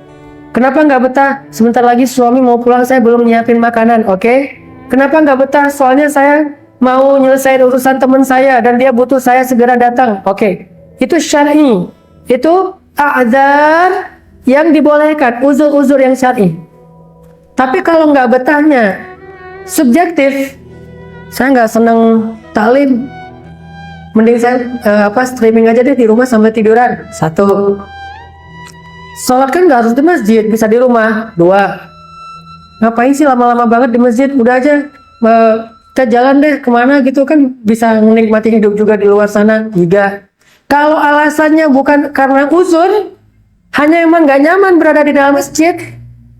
Kenapa nggak betah? Sebentar lagi suami mau pulang, saya belum nyiapin makanan. Oke. Kenapa nggak betah? Soalnya saya mau nyelesain urusan teman saya dan dia butuh saya segera datang. Oke. Itu syar'i, itu a'dzar yang dibolehkan, uzur-uzur yang syar'i. Tapi kalau nggak betahnya subjektif, saya nggak senang taklim, mending saya streaming aja deh di rumah sampai tiduran. 1. Sholat kan nggak harus di masjid, bisa di rumah. 2. Ngapain sih lama-lama banget di masjid, udah aja kita jalan deh kemana gitu kan, bisa menikmati hidup juga di luar sana. 3. Kalau alasannya bukan karena uzur, hanya emang gak nyaman berada di dalam masjid,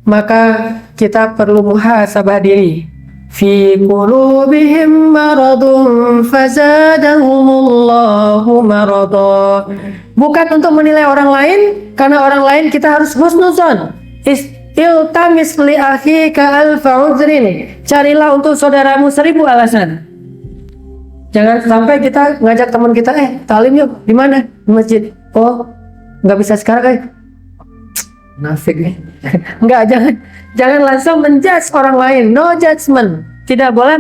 maka kita perlu muhasabah diri. Fi qulubihim maradun fazadahumullahu marada. Bukan untuk menilai orang lain, karena orang lain kita harus husnuzon. Iltamis li akhika alfa uzrin. Carilah untuk saudaramu 1000 alasan. Jangan sampai kita ngajak teman kita, talim yuk, di mana? Di masjid. Oh, nggak bisa sekarang, nafik nih. Nggak, jangan langsung menjudge orang lain. No judgment. Tidak boleh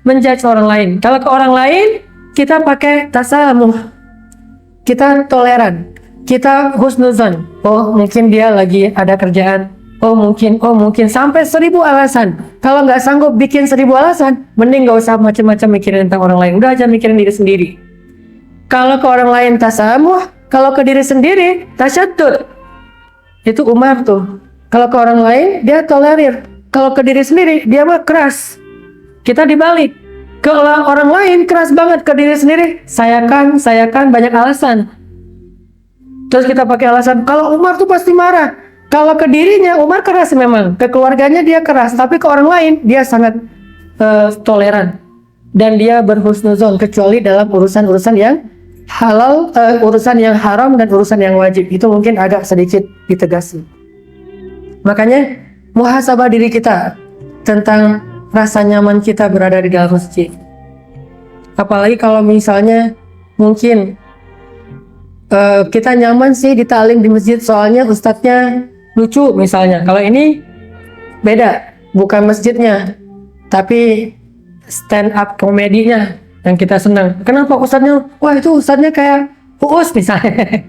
menjudge orang lain. Kalau ke orang lain, kita pakai tasamuh. Kita toleran. Kita husnuzon. Oh, mungkin dia lagi ada kerjaan. Oh mungkin sampai 1000 alasan. Kalau nggak sanggup bikin 1000 alasan, mending nggak usah macam-macam mikirin tentang orang lain. Udah aja mikirin diri sendiri. Kalau ke orang lain tasamuh, kalau ke diri sendiri tasyaddud. Itu Umar tuh. Kalau ke orang lain dia tolerir. Kalau ke diri sendiri dia mah keras. Kita dibalik. Kalau orang lain keras banget, ke diri sendiri sayakan banyak alasan. Terus kita pakai alasan kalau Umar tuh pasti marah. Kalau ke dirinya Umar keras memang, ke keluarganya dia keras, tapi ke orang lain dia sangat toleran dan dia berhusnuzon, kecuali dalam urusan-urusan yang halal, urusan yang haram dan urusan yang wajib. Itu mungkin agak sedikit ditegasi. Makanya muhasabah diri kita tentang rasa nyaman kita berada di dalam masjid. Apalagi kalau misalnya mungkin kita nyaman sih ditalim di masjid soalnya ustadznya lucu misalnya. Kalau ini beda, bukan masjidnya, tapi stand up komedinya yang kita senang. Kenapa ustadznya? Wah itu ustadznya kayak Uus misalnya.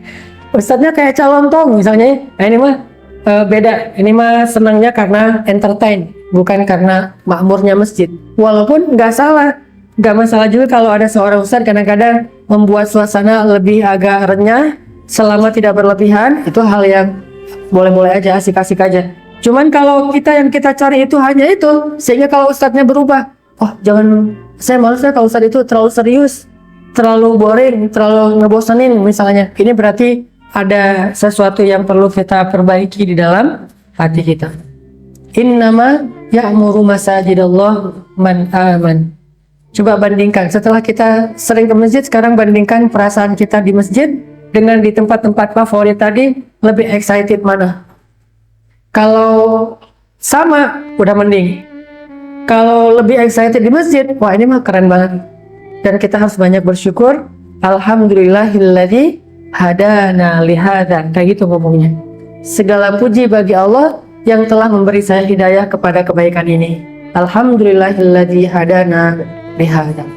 Ustadznya kayak calon tong misalnya. Nah ini mah beda. Ini mah senangnya karena entertain, bukan karena makmurnya masjid. Walaupun nggak salah, nggak masalah juga kalau ada seorang ustadz kadang-kadang membuat suasana lebih agak renyah selama tidak berlebihan. Itu hal yang boleh-boleh aja, asik-asik aja. Cuman kalau yang kita cari itu hanya itu, sehingga kalau ustadznya berubah, oh jangan, saya malas ya kalau ustadz itu terlalu serius, terlalu boring, terlalu ngebosenin misalnya. Ini berarti ada sesuatu yang perlu kita perbaiki di dalam hati kita. Innama ya'muru masajidallah man aman. Coba bandingkan, setelah kita sering ke masjid, sekarang bandingkan perasaan kita di masjid dengan di tempat-tempat favorit tadi, lebih excited mana? Kalau sama, udah mending. Kalau lebih excited di masjid, wah ini mah keren banget. Dan kita harus banyak bersyukur. Alhamdulillahilladzi hadana lihada. Kayak gitu ngomongnya. Segala puji bagi Allah yang telah memberi saya hidayah kepada kebaikan ini. Alhamdulillahilladzi hadana lihada.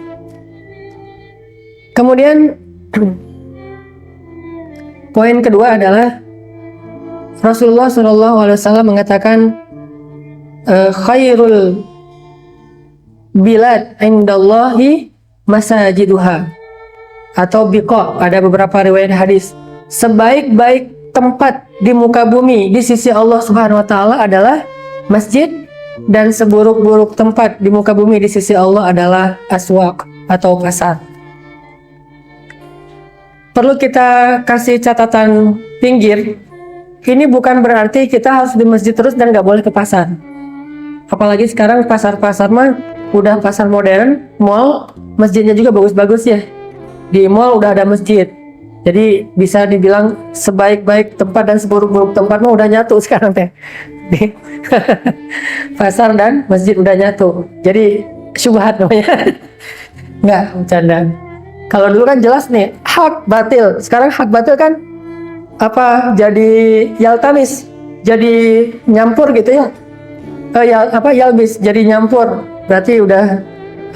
Kemudian poin kedua adalah Rasulullah SAW mengatakan khairul bilad indallahi masajiduha, atau biqa, ada beberapa riwayat hadis, sebaik-baik tempat di muka bumi di sisi Allah Subhanahu wa taala adalah masjid, dan seburuk-buruk tempat di muka bumi di sisi Allah adalah aswaq atau pasar. Perlu kita kasih catatan pinggir, ini bukan berarti kita harus di masjid terus dan nggak boleh ke pasar. Apalagi sekarang pasar-pasar mah udah pasar modern, mall, masjidnya juga bagus-bagus ya. Di mall udah ada masjid. Jadi bisa dibilang sebaik-baik tempat dan seburuk-buruk tempat mah udah nyatu sekarang teh. Di pasar dan masjid udah nyatu. Jadi syubhat namanya. Nggak, bercanda. Kalau dulu kan jelas nih, hak batil. Sekarang hak batil kan apa, jadi yaltamis, jadi nyampur gitu ya. Yalbis, jadi nyampur. Berarti udah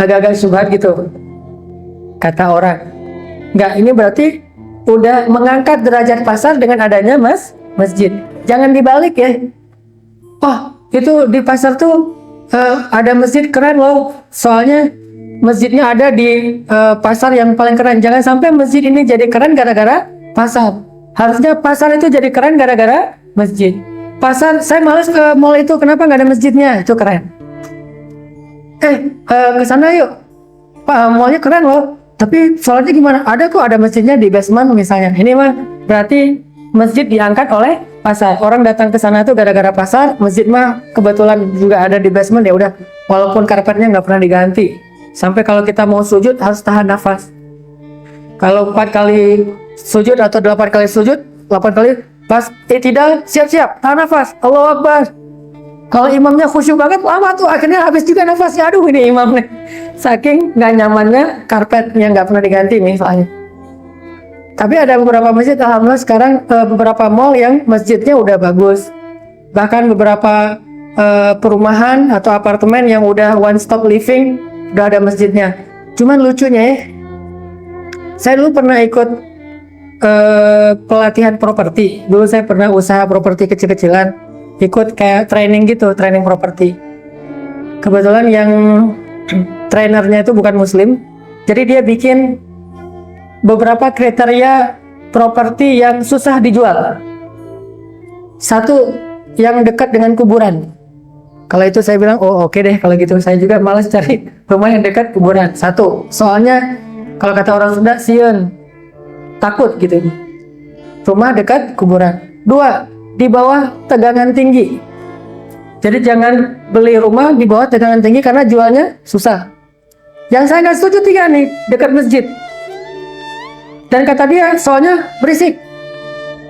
agak-agak syubhat gitu kata orang. Nggak, ini berarti udah mengangkat derajat pasar dengan adanya masjid. Jangan dibalik ya. Oh, itu di pasar tuh ada masjid keren loh. Soalnya masjidnya ada di pasar yang paling keren. Jangan sampai masjid ini jadi keren gara-gara pasar. Harusnya pasar itu jadi keren gara-gara masjid. Pasar, saya males ke mall itu, kenapa nggak ada masjidnya? Itu keren. Ke sana yuk. Pak, mallnya keren loh. Tapi sholatnya gimana? Ada kok, ada masjidnya di basement misalnya. Ini mah berarti masjid diangkat oleh pasar. Orang datang ke sana tuh gara-gara pasar. Masjid mah kebetulan juga ada di basement, ya udah. Walaupun karpetnya nggak pernah diganti. Sampai kalau kita mau sujud harus tahan nafas. Kalau 4 kali sujud atau 8 kali sujud, 8 kali pas tidak siap-siap, tahan nafas, Allahu Akbar. Kalau imamnya khusyuk banget, lama tuh akhirnya habis juga nafasnya. Aduh, ini imamnya saking nggak nyamannya karpetnya nggak pernah diganti misalnya. Tapi ada beberapa masjid, alhamdulillah sekarang beberapa mall yang masjidnya udah bagus. Bahkan beberapa perumahan atau apartemen yang udah one stop living udah ada masjidnya. Cuman lucunya ya, saya dulu pernah ikut pelatihan properti. Dulu saya pernah usaha properti kecil-kecilan, ikut kayak training gitu, training properti. Kebetulan yang trainernya itu bukan muslim, jadi dia bikin beberapa kriteria properti yang susah dijual. Satu, yang dekat dengan kuburan. Kalau itu saya bilang, oh oke deh kalau gitu. Saya juga malas cari rumah yang dekat kuburan. Satu, soalnya kalau kata orang Sunda, sieun, takut gitu. Rumah dekat kuburan. Dua, di bawah tegangan tinggi. Jadi jangan beli rumah di bawah tegangan tinggi karena jualnya susah. Yang saya nggak setuju tiga nih, dekat masjid. Dan kata dia, soalnya berisik.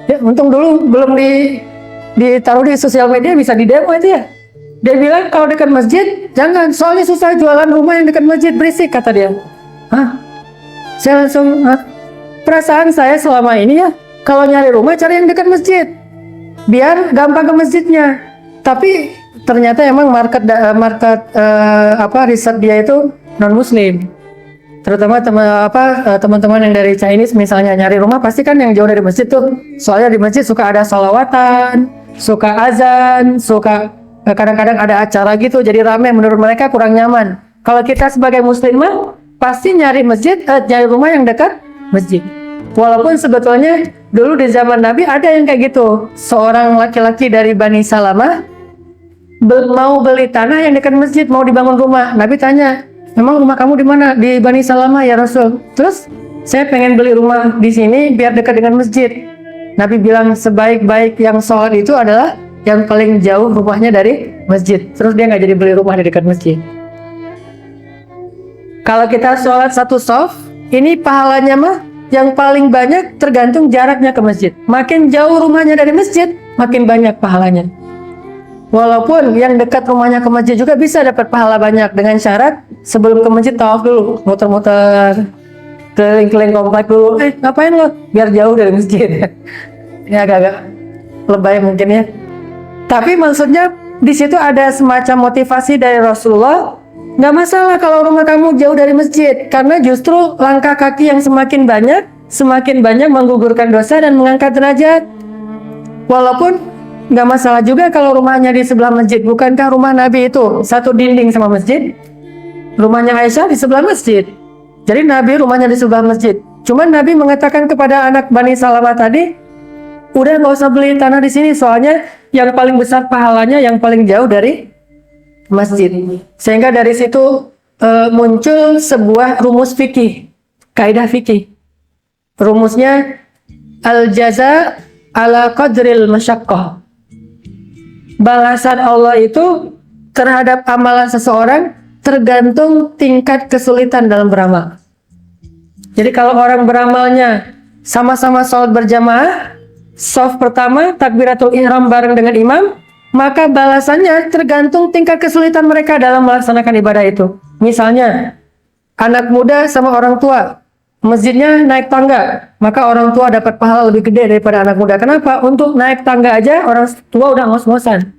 Ya, untung dulu belum ditaruh di sosial media, bisa di demo itu ya. Dia bilang kalau dekat masjid jangan, soalnya susah jualan rumah yang dekat masjid, berisik, kata dia. Hah? Saya langsung, perasaan saya selama ini ya, kalau nyari rumah cari yang dekat masjid, biar gampang ke masjidnya. Tapi ternyata emang riset dia itu non muslim. Terutama teman-teman yang dari Chinese misalnya nyari rumah pasti kan yang jauh dari masjid tuh. Soalnya di masjid suka ada sholawatan, suka azan, suka kadang-kadang ada acara gitu, jadi ramai, menurut mereka kurang nyaman. Kalau kita sebagai muslimah pasti nyari nyari rumah yang dekat masjid. Walaupun sebetulnya dulu di zaman Nabi ada yang kayak gitu. Seorang laki-laki dari Bani Salamah mau beli tanah yang dekat masjid, mau dibangun rumah. Nabi tanya, memang rumah kamu di mana? Di Bani Salamah ya Rasul. Terus saya pengen beli rumah di sini biar dekat dengan masjid. Nabi bilang sebaik-baik yang sholat itu adalah yang paling jauh rumahnya dari masjid. Terus dia nggak jadi beli rumah di dekat masjid. Kalau kita sholat satu shaf, ini pahalanya mah yang paling banyak tergantung jaraknya ke masjid. Makin jauh rumahnya dari masjid, makin banyak pahalanya. Walaupun yang dekat rumahnya ke masjid juga bisa dapat pahala banyak, dengan syarat sebelum ke masjid tawaf dulu, muter-muter keliling-keliling komplek dulu. Ngapain lo? Biar jauh dari masjid. Ini agak-agak lebay mungkin ya. Tapi maksudnya di situ ada semacam motivasi dari Rasulullah. Nggak masalah kalau rumah kamu jauh dari masjid, karena justru langkah kaki yang semakin banyak menggugurkan dosa dan mengangkat derajat. Walaupun nggak masalah juga kalau rumahnya di sebelah masjid. Bukankah rumah Nabi itu satu dinding sama masjid? Rumahnya Aisyah di sebelah masjid. Jadi Nabi rumahnya di sebelah masjid. Cuman Nabi mengatakan kepada anak Bani Salamah tadi, udah nggak usah beli tanah di sini, soalnya yang paling besar pahalanya yang paling jauh dari masjid. Sehingga dari situ muncul sebuah rumus fikih, kaidah fikih. Rumusnya al-jaza ala qadril masyaqqah. Balasan Allah itu terhadap amalan seseorang tergantung tingkat kesulitan dalam beramal. Jadi kalau orang beramalnya sama-sama sholat berjamaah, shaf pertama takbiratul ihram bareng dengan imam, maka balasannya tergantung tingkat kesulitan mereka dalam melaksanakan ibadah itu. Misalnya anak muda sama orang tua, masjidnya naik tangga, maka orang tua dapat pahala lebih gede daripada anak muda. Kenapa? Untuk naik tangga aja orang tua udah ngos-ngosan.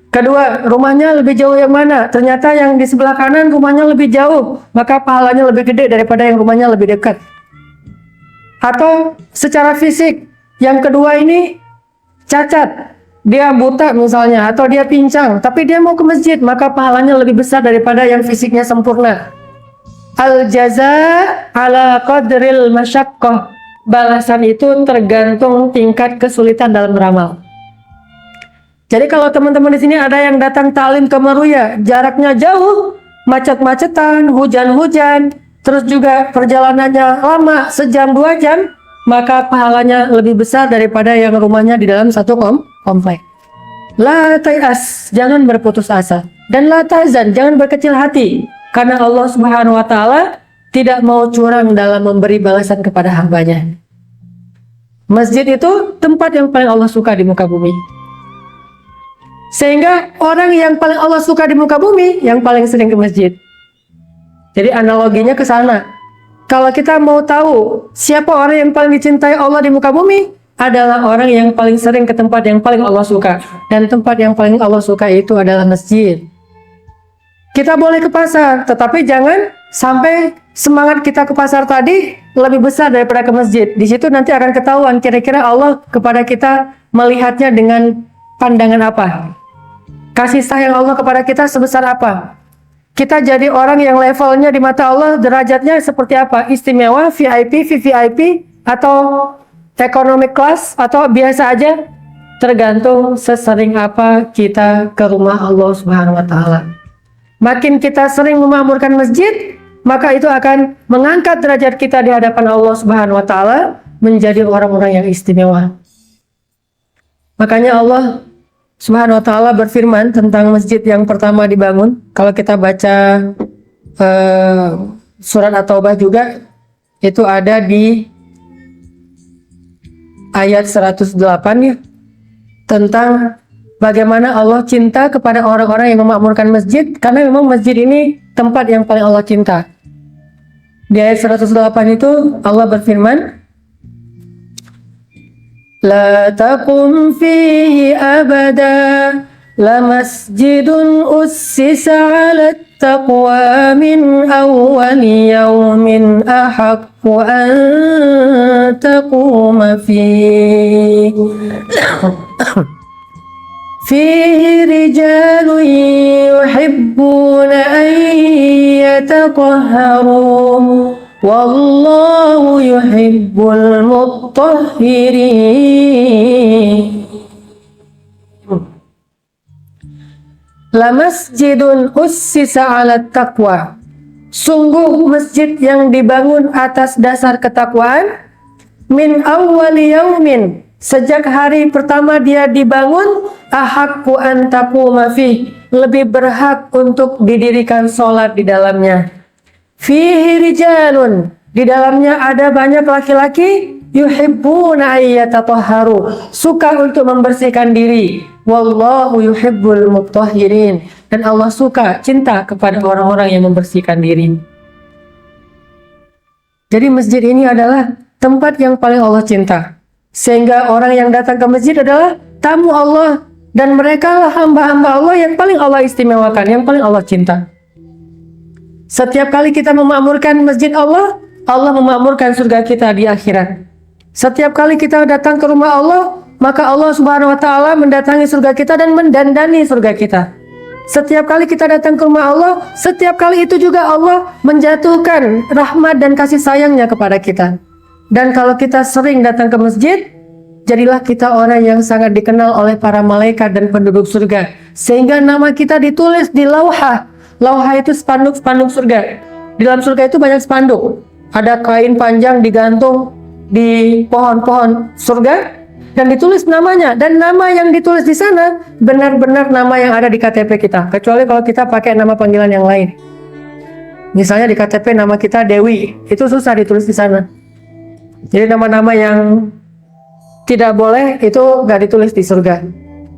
Kedua, rumahnya lebih jauh yang mana? Ternyata yang di sebelah kanan rumahnya lebih jauh, maka pahalanya lebih gede daripada yang rumahnya lebih dekat. Atau secara fisik, yang kedua ini cacat, dia buta misalnya, atau dia pincang, tapi dia mau ke masjid, maka pahalanya lebih besar daripada yang fisiknya sempurna. Al-jaza ala qadril masyaqqah. Balasan itu tergantung tingkat kesulitan dalam beramal. Jadi kalau teman-teman di sini ada yang datang taklim ke Meruya, jaraknya jauh, macet-macetan, hujan-hujan, terus juga perjalanannya lama, sejam 2 jam, maka pahalanya lebih besar daripada yang rumahnya di dalam satu komplek. La tayas, jangan berputus asa, dan la tahzan, jangan berkecil hati, karena Allah Subhanahu wa taala tidak mau curang dalam memberi balasan kepada hambanya. Masjid itu tempat yang paling Allah suka di muka bumi. Sehingga orang yang paling Allah suka di muka bumi yang paling sering ke masjid. Jadi analoginya ke sana. Kalau kita mau tahu siapa orang yang paling dicintai Allah di muka bumi, adalah orang yang paling sering ke tempat yang paling Allah suka. Dan tempat yang paling Allah suka itu adalah masjid. Kita boleh ke pasar, tetapi jangan sampai semangat kita ke pasar tadi lebih besar daripada ke masjid. Di situ nanti akan ketahuan kira-kira Allah kepada kita melihatnya dengan pandangan apa? Kasih sayang Allah kepada kita sebesar apa? Kita jadi orang yang levelnya di mata Allah derajatnya seperti apa? Istimewa, VIP, VVIP, atau economic class, atau biasa aja? Tergantung sesering apa kita ke rumah Allah Subhanahu wa taala. Makin kita sering memakmurkan masjid, maka itu akan mengangkat derajat kita di hadapan Allah Subhanahu wa taala menjadi orang-orang yang istimewa. Makanya Allah Subhanahu wa ta'ala berfirman tentang masjid yang pertama dibangun. Kalau kita baca surat At-Taubah juga, itu ada di ayat 108 ya, tentang bagaimana Allah cinta kepada orang-orang yang memakmurkan masjid, karena memang masjid ini tempat yang paling Allah cinta. Di ayat 108 itu Allah berfirman, La taqum fihi abada lamasjidun ussisa 'ala taqwa min awwali yawmin ahaqqu an taquma fihi fihi rijalun yuhibbuna an yatatahharu Wallahu yuhibbul mutahhirin. La masjidun ussisa 'ala taqwa. Sungguh masjid yang dibangun atas dasar ketakwaan, min awwali yaumin, sejak hari pertama dia dibangun, ahaqqu an taquma fi, lebih berhak untuk didirikan sholat di dalamnya. Fihi rijalun, di dalamnya ada banyak laki-laki, yuhibbuna ayyatatahharu, suka untuk membersihkan diri. Wallahu yuhibbul mutahhirin, dan Allah suka, cinta kepada orang-orang yang membersihkan diri. Jadi masjid ini adalah tempat yang paling Allah cinta, sehingga orang yang datang ke masjid adalah tamu Allah, dan mereka lah hamba-hamba Allah yang paling Allah istimewakan, yang paling Allah cinta. Setiap kali kita memakmurkan masjid Allah, Allah memakmurkan surga kita di akhirat. Setiap kali kita datang ke rumah Allah, maka Allah Subhanahu wa taala mendatangi surga kita dan mendandani surga kita. Setiap kali kita datang ke rumah Allah, setiap kali itu juga Allah menjatuhkan rahmat dan kasih sayangnya kepada kita. Dan kalau kita sering datang ke masjid, jadilah kita orang yang sangat dikenal oleh para malaikat dan penduduk surga, sehingga nama kita ditulis di lauha. Lauha itu spanduk-spanduk surga. Di dalam surga itu banyak spanduk. Ada kain panjang digantung di pohon-pohon surga dan ditulis namanya, dan nama yang ditulis di sana benar-benar nama yang ada di KTP kita, kecuali kalau kita pakai nama panggilan yang lain. Misalnya di KTP nama kita Dewi, itu susah ditulis di sana. Jadi nama-nama yang tidak boleh itu nggak ditulis di surga.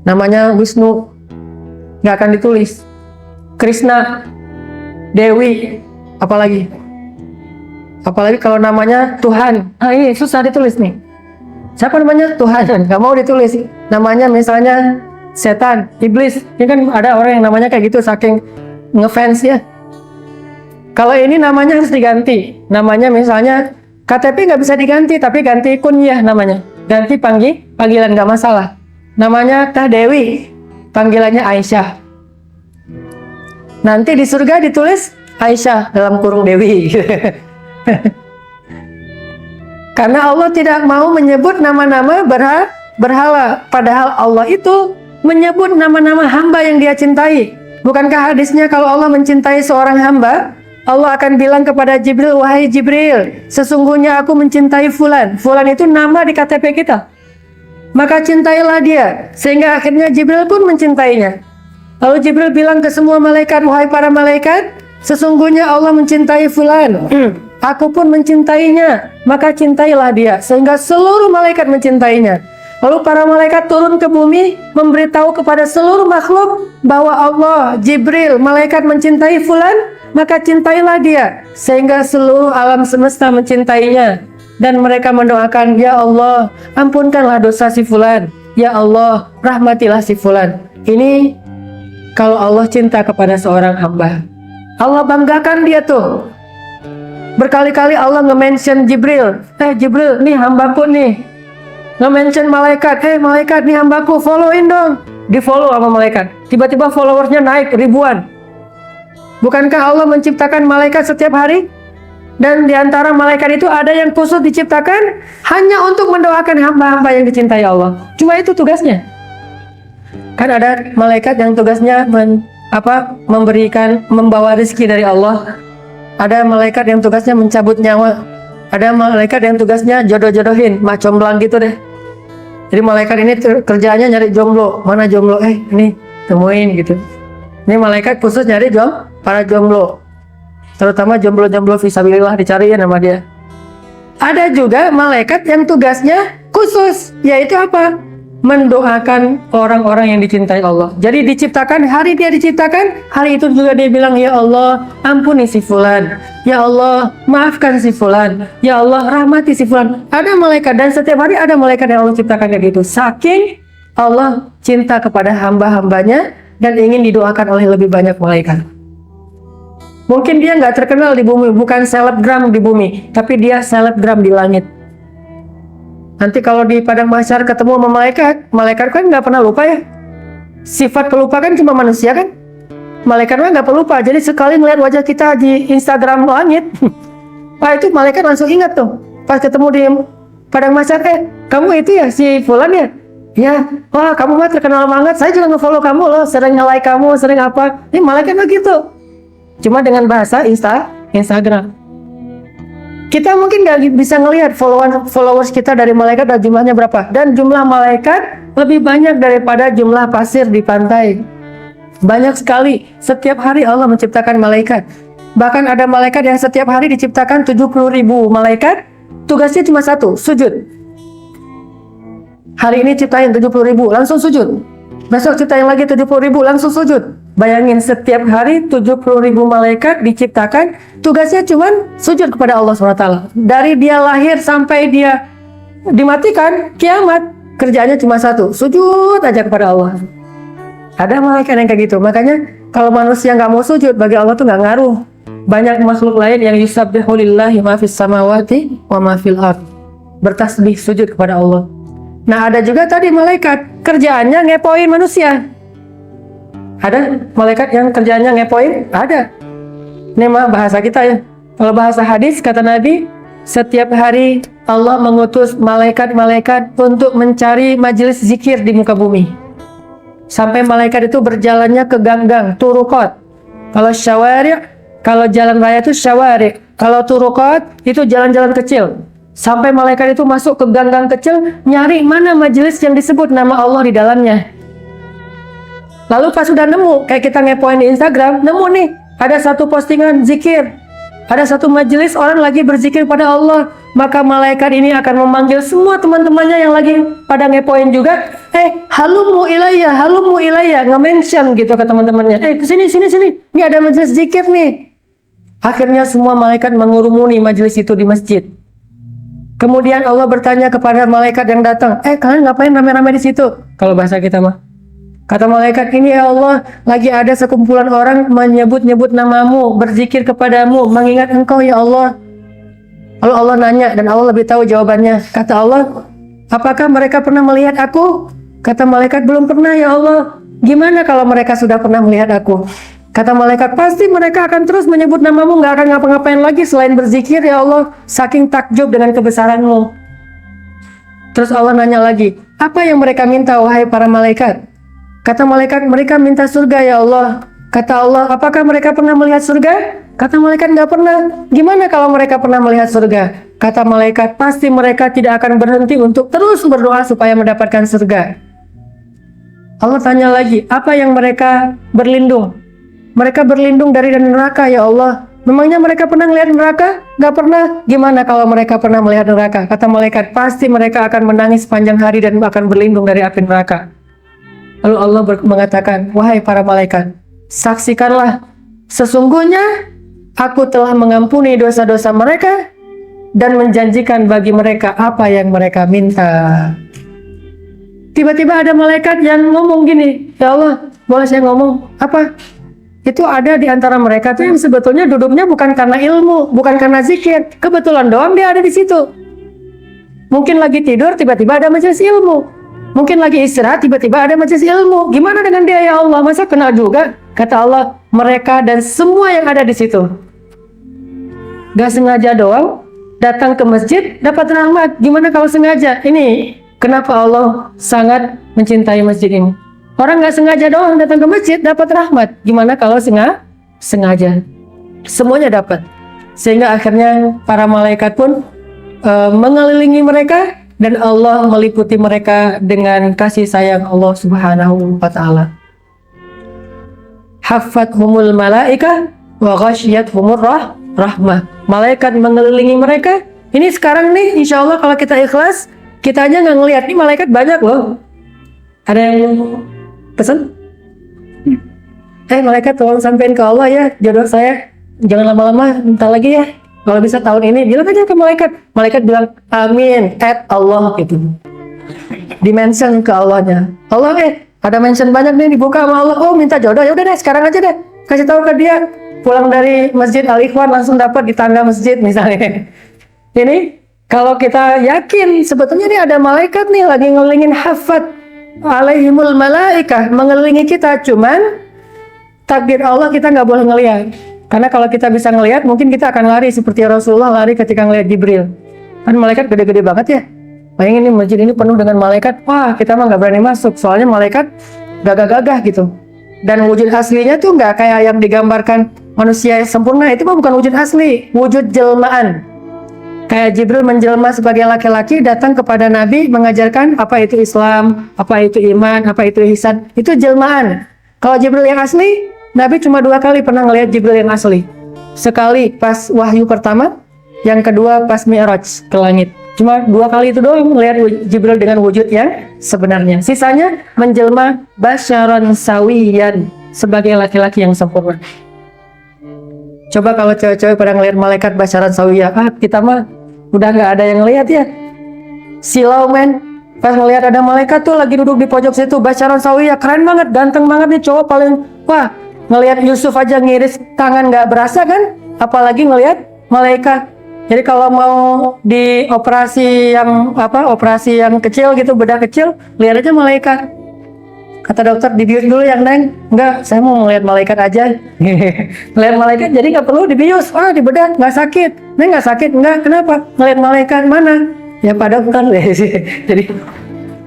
Namanya Wisnu nggak akan ditulis, Krishna, Dewi, apalagi kalau namanya Tuhan, ini susah ditulis nih. Siapa namanya? Tuhan, nggak mau ditulis. Namanya misalnya setan, iblis. Ini kan ada orang yang namanya kayak gitu saking ngefans ya. Kalau ini namanya harus diganti. Namanya misalnya KTP nggak bisa diganti, tapi ganti kunyah namanya. Ganti panggilan nggak masalah. Namanya Teh Dewi, panggilannya Aisyah. Nanti di surga ditulis Aisyah dalam kurung Dewi. Karena Allah tidak mau menyebut nama-nama berhala. Padahal Allah itu menyebut nama-nama hamba yang dia cintai. Bukankah hadisnya kalau Allah mencintai seorang hamba, Allah akan bilang kepada Jibril, wahai Jibril, sesungguhnya aku mencintai Fulan. Fulan itu nama di KTP kita. Maka cintailah dia. Sehingga akhirnya Jibril pun mencintainya. Lalu Jibril bilang ke semua malaikat, wahai para malaikat, sesungguhnya Allah mencintai Fulan. Aku pun mencintainya, maka cintailah dia. Sehingga seluruh malaikat mencintainya. Lalu para malaikat turun ke bumi, memberitahu kepada seluruh makhluk bahwa Allah, Jibril, malaikat mencintai Fulan, maka cintailah dia. Sehingga seluruh alam semesta mencintainya. Dan mereka mendoakan, ya Allah, ampunkanlah dosa si Fulan. Ya Allah, rahmatilah si Fulan. Ini kalau Allah cinta kepada seorang hamba. Allah banggakan dia tuh. Berkali-kali Allah nge-mention Jibril. Jibril, nih hambaku nih. Nge-mention malaikat. Malaikat, nih hambaku, followin dong. Di-follow sama malaikat. Tiba-tiba followersnya naik ribuan. Bukankah Allah menciptakan malaikat setiap hari? Dan diantara malaikat itu ada yang khusus diciptakan hanya untuk mendoakan hamba-hamba yang dicintai Allah. Cuma itu tugasnya. Kan ada malaikat yang tugasnya membawa rezeki dari Allah. Ada malaikat yang tugasnya mencabut nyawa. Ada malaikat yang tugasnya jodoh-jodohin, comblang gitu deh. Jadi malaikat ini kerjaannya nyari jomblo. Mana jomblo? Ini temuin gitu. Ini malaikat khusus nyari para jomblo. Terutama jomblo-jomblo fisabilillah dicariin sama dia. Ada juga malaikat yang tugasnya khusus, yaitu apa? Mendoakan orang-orang yang dicintai Allah. Jadi diciptakan, hari dia diciptakan, hari itu juga dia bilang, ya Allah, ampuni si Fulan. Ya Allah, maafkan si Fulan. Ya Allah, rahmati si Fulan. Ada malaikat, dan setiap hari ada malaikat yang Allah ciptakan kayak gitu. Saking Allah cinta kepada hamba-hambanya dan ingin didoakan oleh lebih banyak malaikat. Mungkin dia nggak terkenal di bumi, bukan selebgram di bumi, tapi dia selebgram di langit. Nanti kalau di padang mahsyar ketemu sama malaikat kan nggak pernah lupa ya. Sifat pelupa kan cuma manusia kan. Malaikat mah nggak pelupa. Jadi sekali ngeliat wajah kita di Instagram langit, itu malaikat langsung ingat tuh. Pas ketemu di padang mahsyar, kamu itu ya si Fulan ya? Ya, wah kamu mah terkenal banget. Saya juga nge-follow kamu loh, sering nge-like kamu, sering apa. Ini malaikat mah gitu. Cuma dengan bahasa Instagram. Kita mungkin nggak bisa ngelihat followers kita dari malaikat dan jumlahnya berapa. Dan jumlah malaikat lebih banyak daripada jumlah pasir di pantai. Banyak sekali. Setiap hari Allah menciptakan malaikat. Bahkan ada malaikat yang setiap hari diciptakan 70.000 malaikat. Tugasnya cuma satu, sujud. Hari ini ciptain 70.000, langsung sujud. Besok ciptain lagi 70.000, langsung sujud. Bayangin setiap hari 70.000 malaikat diciptakan, tugasnya cuma sujud kepada Allah SWT. Dari dia lahir sampai dia dimatikan, kiamat, kerjaannya cuma satu, sujud aja kepada Allah. Ada malaikat yang kayak gitu. Makanya kalau manusia nggak mau sujud, bagi Allah tuh nggak ngaruh. Banyak makhluk lain yang yusabbihu lillahi ma fis samawati wa ma fil ard. Bertasbih, sujud kepada Allah. Nah, ada juga tadi malaikat kerjaannya ngepoin manusia. Ada malaikat yang kerjaannya ngepoin? Ada. Ini mah bahasa kita ya. Kalau bahasa hadis kata Nabi, setiap hari Allah mengutus malaikat-malaikat untuk mencari majelis zikir di muka bumi. Sampai malaikat itu berjalannya ke gang-gang, turukot. Kalau syawari', kalau jalan raya itu syawari'. Kalau turukot itu jalan-jalan kecil. Sampai malaikat itu masuk ke gang-gang kecil, nyari mana majelis yang disebut nama Allah di dalamnya. Lalu pas sudah nemu, kayak kita ngepoin di Instagram, nemu nih, ada satu postingan zikir, ada satu majelis orang lagi berzikir pada Allah, maka malaikat ini akan memanggil semua teman-temannya yang lagi pada ngepoin juga, halumu ilayya, nge-mention gitu ke teman-temannya, kesini, ini ada majelis zikir nih. Akhirnya semua malaikat mengurumuni majelis itu di masjid. Kemudian Allah bertanya kepada malaikat yang datang, kalian ngapain rame-rame di situ? Kalau bahasa kita mah. Kata malaikat ini, ya Allah, lagi ada sekumpulan orang menyebut-nyebut namamu, berzikir kepadamu, mengingat engkau ya Allah. Lalu Allah nanya, dan Allah lebih tahu jawabannya. Kata Allah, apakah mereka pernah melihat aku? Kata malaikat, belum pernah ya Allah. Gimana kalau mereka sudah pernah melihat aku? Kata malaikat, pasti mereka akan terus menyebut namamu, gak akan ngapa-ngapain lagi selain berzikir ya Allah, saking takjub dengan kebesaranmu. Terus Allah nanya lagi, apa yang mereka minta wahai para malaikat? Kata malaikat, mereka minta surga ya Allah. Kata Allah, apakah mereka pernah melihat surga? Kata malaikat, nggak pernah. Gimana kalau mereka pernah melihat surga? Kata malaikat, pasti mereka tidak akan berhenti untuk terus berdoa supaya mendapatkan surga. Allah tanya lagi, apa yang mereka berlindung? Mereka berlindung dari neraka ya Allah. Memangnya mereka pernah melihat neraka? Nggak pernah. Gimana kalau mereka pernah melihat neraka? Kata malaikat, pasti mereka akan menangis sepanjang hari dan akan berlindung dari api neraka. Lalu Allah mengatakan, wahai para malaikat, saksikanlah, sesungguhnya aku telah mengampuni dosa-dosa mereka dan menjanjikan bagi mereka apa yang mereka minta. Tiba-tiba ada malaikat yang ngomong gini, ya Allah, boleh saya ngomong? Apa? Itu ada di antara mereka tuh yang sebetulnya duduknya bukan karena ilmu, bukan karena zikir, kebetulan doang dia ada di situ. Mungkin lagi tidur, tiba-tiba ada majelis ilmu. Mungkin lagi istirahat, tiba-tiba ada majelis ilmu. Gimana dengan dia ya Allah? Masa kena juga? Kata Allah, mereka dan semua yang ada di situ. Gak sengaja doang, datang ke masjid, dapat rahmat. Gimana kalau sengaja? Ini, kenapa Allah sangat mencintai masjid ini? Orang gak sengaja doang datang ke masjid, dapat rahmat. Gimana kalau sengaja? Semuanya dapat. Sehingga akhirnya para malaikat pun mengelilingi mereka, dan Allah meliputi mereka dengan kasih sayang Allah Subhanahu wa ta'ala. Haffathumul malaikah wa ghasyiyathumur rahmah. Malaikat mengelilingi mereka. Ini sekarang nih, insya Allah kalau kita ikhlas, kita aja nggak ngelihat. Nih malaikat banyak loh. Ada yang pesan? Malaikat tolong sampein ke Allah ya, jodoh saya. Jangan lama-lama, minta lagi ya. Kalau bisa tahun ini, bilang aja ke malaikat. Malaikat bilang, amin, Allah gitu. Dimention ke Allahnya. Allah ada mention banyak nih, dibuka sama Allah. Oh, minta jodoh, ya udah deh, sekarang aja deh. Kasih tahu ke dia. Pulang dari Masjid Al-Ikhwan langsung dapat di tangga masjid misalnya. Ini, kalau kita yakin, sebetulnya ini ada malaikat nih, lagi ngelilingin hafat. Alaihimul malaikah, mengelilingi kita. Cuman, takdir Allah kita nggak boleh ngelihat. Karena kalau kita bisa ngelihat, mungkin kita akan lari seperti Rasulullah lari ketika ngelihat Jibril. Kan malaikat gede-gede banget ya. Bayangin nih masjid ini penuh dengan malaikat. Wah, kita mah nggak berani masuk. Soalnya malaikat gagah-gagah gitu. Dan wujud aslinya tuh nggak kayak yang digambarkan manusia yang sempurna. Itu mah bukan wujud asli, wujud jelmaan. Kayak Jibril menjelma sebagai laki-laki datang kepada Nabi mengajarkan apa itu Islam, apa itu iman, apa itu ihsan. Itu jelmaan. Kalau Jibril yang asli, Nabi cuma 2 kali pernah ngelihat Jibril yang asli. Sekali pas wahyu pertama, yang kedua pas Mi'raj ke langit. Cuma 2 kali itu doang melihat Jibril dengan wujud yang sebenarnya. Sisanya menjelma basyaran sawiyan, sebagai laki-laki yang sempurna. Coba kalau cewek-cewek pada ngelihat malaikat basyaran sawiyan, kita mah udah nggak ada yang ngelihat ya. Silau men. Pas ngelihat ada malaikat tuh lagi duduk di pojok situ, basyaran sawiyan, keren banget, ganteng banget nih cowok paling. Wah, ngelihat Yusuf aja ngiris tangan nggak berasa kan? Apalagi ngelihat malaikat. Jadi kalau mau di operasi yang kecil gitu, bedah kecil, lihat aja malaikat. Kata dokter, dibius dulu yang Neng. Enggak, saya mau melihat malaikat aja. Melihat malaikat jadi nggak perlu dibius. Dibedah, nggak sakit. Neng nggak sakit? Enggak, kenapa? Melihat malaikat mana? Ya Pak Dokter.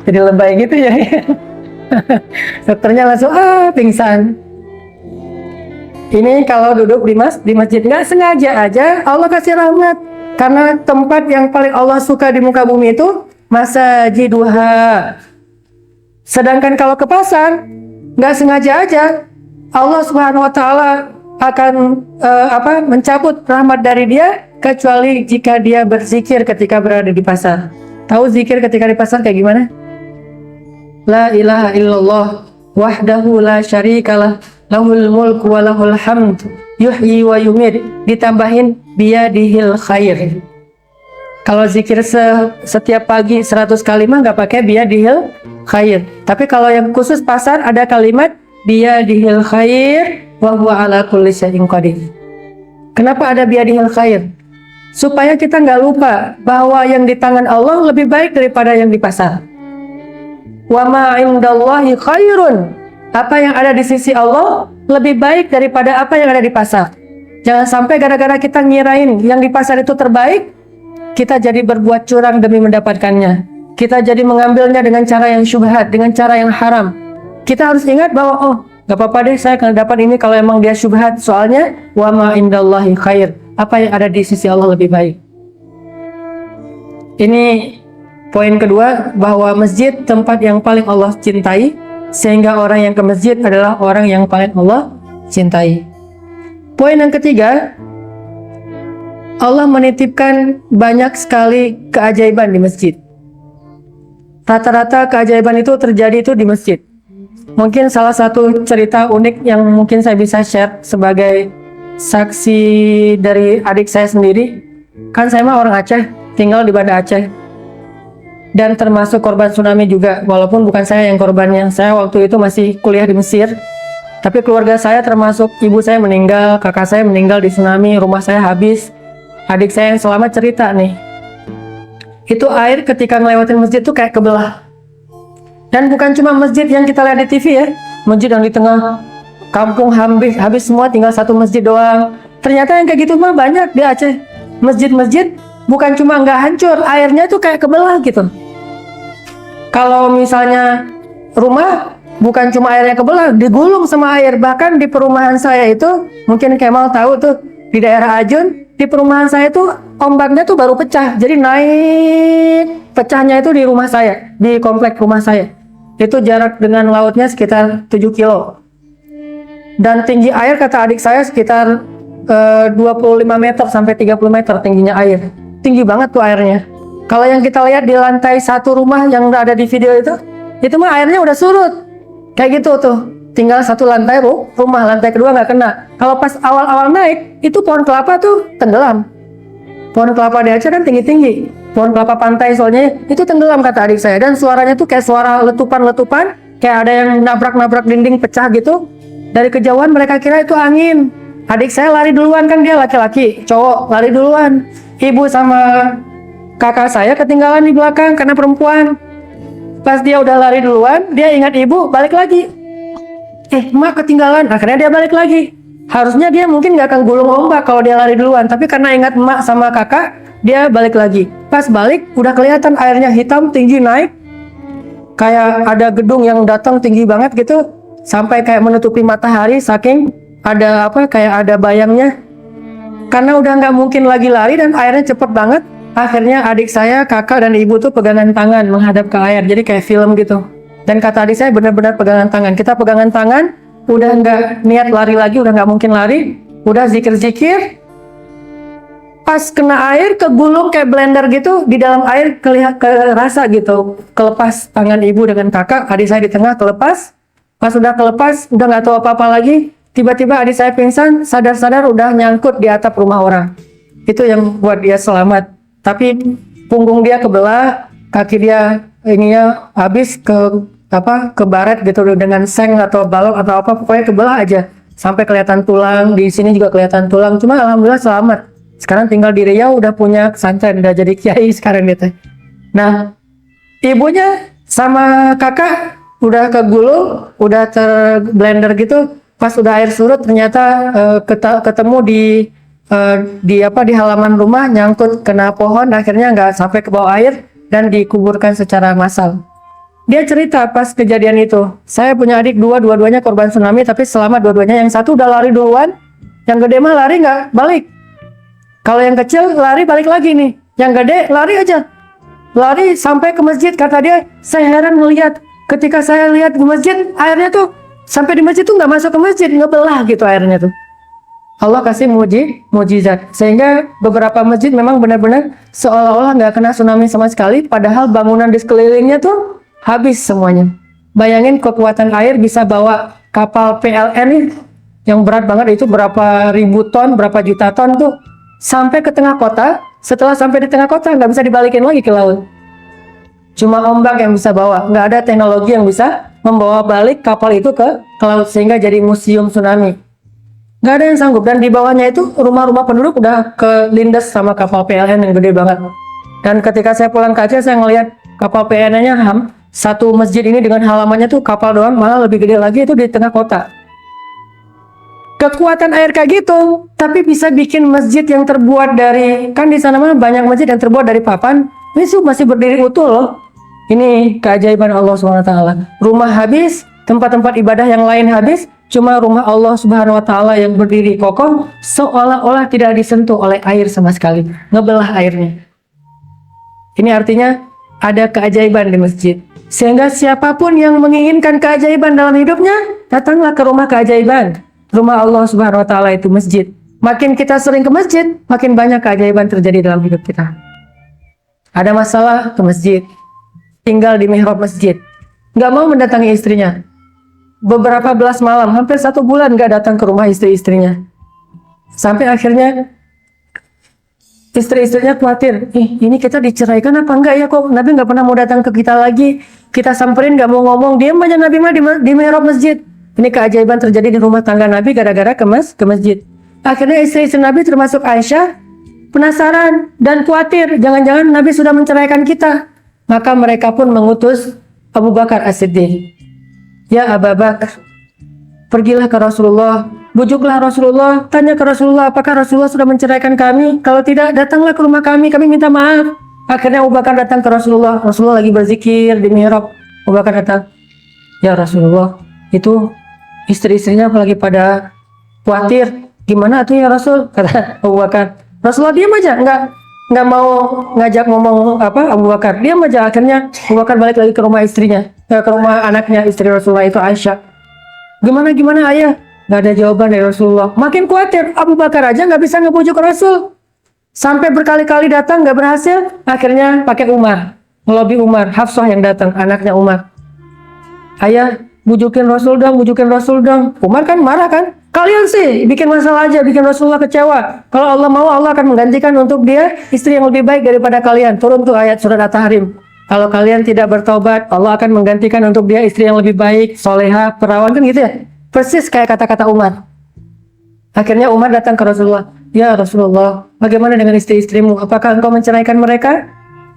Jadi lebay gitu ya. Dokternya langsung pingsan. Ini kalau duduk di masjid nggak sengaja aja Allah kasih rahmat. Karena tempat yang paling Allah suka di muka bumi itu masajiduha. Sedangkan kalau ke pasar nggak sengaja aja Allah Subhanahu Wa Taala akan mencabut rahmat dari dia, kecuali jika dia berzikir ketika berada di pasar. Tahu zikir ketika di pasar kayak gimana? La ilaha illallah wahdahu la syarikalah lahul mulku wa lahul hamd yuhyi wa yumit, ditambahin biyadihil khair. Kalau zikir setiap pagi 100 kali mah nggak pakai biyadihil khair. Tapi kalau yang khusus pasar ada kalimat biyadihil khair wa huwa ala kulli syai'in qadir. Kenapa ada biyadihil khair? Supaya kita nggak lupa bahwa yang di tangan Allah lebih baik daripada yang di pasar. Wa ma indallahi khairun. Apa yang ada di sisi Allah lebih baik daripada apa yang ada di pasar. Jangan sampai gara-gara kita ngirain yang di pasar itu terbaik, kita jadi berbuat curang demi mendapatkannya. Kita jadi mengambilnya dengan cara yang syubhat, dengan cara yang haram. Kita harus ingat bahwa gak apa-apa deh saya akan dapat ini kalau emang dia syubhat. Soalnya wa ma indallahi khair. Apa yang ada di sisi Allah lebih baik. Ini poin kedua, bahwa masjid tempat yang paling Allah cintai, sehingga orang yang ke masjid adalah orang yang paling Allah cintai. Poin yang ketiga, Allah menitipkan banyak sekali keajaiban di masjid. Rata-rata keajaiban itu terjadi itu di masjid. Mungkin salah satu cerita unik yang mungkin saya bisa share sebagai saksi dari adik saya sendiri. Kan saya mah orang Aceh, tinggal di Banda Aceh. Dan termasuk korban tsunami juga, walaupun bukan saya yang korbannya. Saya waktu itu masih kuliah di Mesir. Tapi keluarga saya termasuk ibu saya meninggal, kakak saya meninggal di tsunami, rumah saya habis. Adik saya yang selamat cerita nih, itu air ketika ngelewatin masjid tuh kayak kebelah. Dan bukan cuma masjid yang kita lihat di TV ya, masjid yang di tengah kampung habis semua, tinggal satu masjid doang. Ternyata yang kayak gitu mah banyak di Aceh. Masjid-masjid bukan cuma nggak hancur, airnya tuh kayak kebelah gitu. Kalau misalnya rumah, bukan cuma airnya kebelah, digulung sama air. Bahkan di perumahan saya itu, mungkin Kemal tahu tuh, di daerah Ajun, di perumahan saya tuh ombaknya tuh baru pecah. Jadi naik, pecahnya itu di rumah saya, di komplek rumah saya. Itu jarak dengan lautnya sekitar 7 kilo. Dan tinggi air kata adik saya sekitar 25 meter sampai 30 meter tingginya air. Tinggi banget tuh airnya. Kalau yang kita lihat di lantai satu rumah yang ada di video itu mah airnya udah surut. Kayak gitu tuh. Tinggal satu lantai rumah, lantai kedua nggak kena. Kalau pas awal-awal naik, itu pohon kelapa tuh tenggelam. Pohon kelapa di Aceh kan tinggi-tinggi. Pohon kelapa pantai soalnya itu tenggelam kata adik saya. Dan suaranya tuh kayak suara letupan-letupan, kayak ada yang nabrak-nabrak dinding pecah gitu. Dari kejauhan mereka kira itu angin. Adik saya lari duluan, kan dia laki-laki, cowok lari duluan. Ibu sama kakak saya ketinggalan di belakang karena perempuan. Pas dia udah lari duluan, dia ingat ibu, balik lagi. Emak ketinggalan, akhirnya dia balik lagi. Harusnya dia mungkin nggak akan gulung ombak kalau dia lari duluan, tapi karena ingat emak sama kakak, dia balik lagi. Pas balik, udah kelihatan airnya hitam, tinggi naik. Kayak ada gedung yang datang tinggi banget gitu, sampai kayak menutupi matahari, saking ada kayak ada bayangnya. Karena udah nggak mungkin lagi lari dan airnya cepet banget, akhirnya adik saya, kakak, dan ibu tuh pegangan tangan menghadap ke air, jadi kayak film gitu. Dan kata adik saya benar-benar pegangan tangan. Kita pegangan tangan, udah nggak niat lari lagi, udah nggak mungkin lari, udah zikir-zikir. Pas kena air, kegulung kayak blender gitu, di dalam air kerasa gitu. Kelepas tangan ibu dengan kakak, adik saya di tengah kelepas. Pas udah kelepas, udah nggak tahu apa-apa lagi. Tiba-tiba adik saya pingsan, sadar-sadar udah nyangkut di atap rumah orang. Itu yang buat dia selamat. Tapi punggung dia kebelah, kaki dia ininya habis ke baret gitu dengan seng atau balok atau apa, pokoknya kebelah aja sampai kelihatan tulang. Di sini juga kelihatan tulang, cuma alhamdulillah selamat Sekarang tinggal di Riau, udah punya pesantren, udah jadi kiai sekarang gitu. Nah, ibunya sama kakak udah kegulung, udah terblender gitu. Pas udah air surut ternyata ketemu di halaman rumah, nyangkut kena pohon, akhirnya nggak sampai ke bawah air dan dikuburkan secara massal. Dia cerita pas kejadian itu, saya punya adik dua-duanya korban tsunami, tapi selamat dua-duanya. Yang satu udah lari duluan, yang gede mah lari nggak balik. Kalau yang kecil lari balik lagi nih, yang gede lari aja, lari sampai ke masjid. Kata dia, saya heran melihat ketika saya lihat di masjid, airnya tuh sampai di masjid tuh nggak masuk ke masjid, ngebelah gitu airnya tuh. Allah kasih mujizat sehingga beberapa masjid memang benar-benar seolah-olah nggak kena tsunami sama sekali, padahal bangunan di sekelilingnya tuh habis semuanya. Bayangin kekuatan air bisa bawa kapal PLN yang berat banget, itu berapa ribu ton, berapa juta ton tuh sampai ke tengah kota. Setelah sampai di tengah kota nggak bisa dibalikin lagi ke laut, cuma ombak yang bisa bawa. Nggak ada teknologi yang bisa membawa balik kapal itu ke laut sehingga jadi museum tsunami. Nggak ada yang sanggup, dan di bawahnya itu rumah-rumah penduduk udah kelindas sama kapal PLN yang gede banget. Dan ketika saya pulang ke Aceh, saya ngelihat kapal PLN-nya satu masjid ini dengan halamannya tuh kapal doang, malah lebih gede lagi, itu di tengah kota. Kekuatan air kayak gitu, tapi bisa bikin masjid yang terbuat dari, kan di sana mah banyak masjid yang terbuat dari papan, ini tuh masih berdiri utuh loh. Ini keajaiban Allah SWT. Rumah habis, tempat-tempat ibadah yang lain habis, cuma rumah Allah Subhanahu wa Ta'ala yang berdiri kokoh, seolah-olah tidak disentuh oleh air sama sekali, ngebelah airnya. Ini artinya ada keajaiban di masjid, sehingga siapapun yang menginginkan keajaiban dalam hidupnya, datanglah ke rumah keajaiban. Rumah Allah Subhanahu wa Ta'ala itu masjid. Makin kita sering ke masjid, makin banyak keajaiban terjadi dalam hidup kita. Ada masalah, ke masjid, tinggal di mihrab masjid, nggak mau mendatangi istrinya. Beberapa belas malam, hampir 1 bulan gak datang ke rumah istri-istrinya. Sampai akhirnya istri-istrinya khawatir, ini kita diceraikan apa enggak ya, kok Nabi gak pernah mau datang ke kita lagi. Kita samperin gak mau ngomong, diam aja Nabi mah di mihrab masjid. Ini keajaiban terjadi di rumah tangga Nabi gara-gara ke masjid. Akhirnya istri-istri Nabi termasuk Aisyah penasaran dan khawatir, jangan-jangan Nabi sudah menceraikan kita. Maka mereka pun mengutus Abu Bakar As-Siddiq. Ya Abu Bakar, pergilah ke Rasulullah, bujuklah Rasulullah, tanya ke Rasulullah apakah Rasulullah sudah menceraikan kami. Kalau tidak, datanglah ke rumah kami minta maaf. Akhirnya Abu Bakar datang ke Rasulullah. Rasulullah lagi berzikir di mihrab. Abu Bakar datang, ya Rasulullah, itu istri-istrinya lagi pada khawatir. Gimana tuh ya Rasul? Kata Abu Bakar. Rasulullah diam aja, nggak mau ngajak ngomong Abu Bakar, diam aja. Akhirnya Abu Bakar balik lagi ke rumah istrinya, ke rumah anaknya, istri Rasulullah itu Aisyah. Gimana ayah? Nggak ada jawaban dari Rasulullah. Makin khawatir, Abu Bakar aja nggak bisa ngebujuk Rasul. Sampai berkali-kali datang nggak berhasil. Akhirnya pakai Umar, ngelobi Umar, Hafsah yang datang, anaknya Umar. Ayah, bujukin Rasul dong. Umar kan marah kan? Kalian sih bikin masalah aja, bikin Rasulullah kecewa. Kalau Allah mau, Allah akan menggantikan untuk dia istri yang lebih baik daripada kalian. Turun tuh ayat surat At-Tahrim. Kalau kalian tidak bertobat, Allah akan menggantikan untuk dia istri yang lebih baik, soleha, perawan, kan gitu ya. Persis kayak kata-kata Umar. Akhirnya Umar datang ke Rasulullah. Ya Rasulullah, bagaimana dengan istri-istrimu? Apakah engkau menceraikan mereka?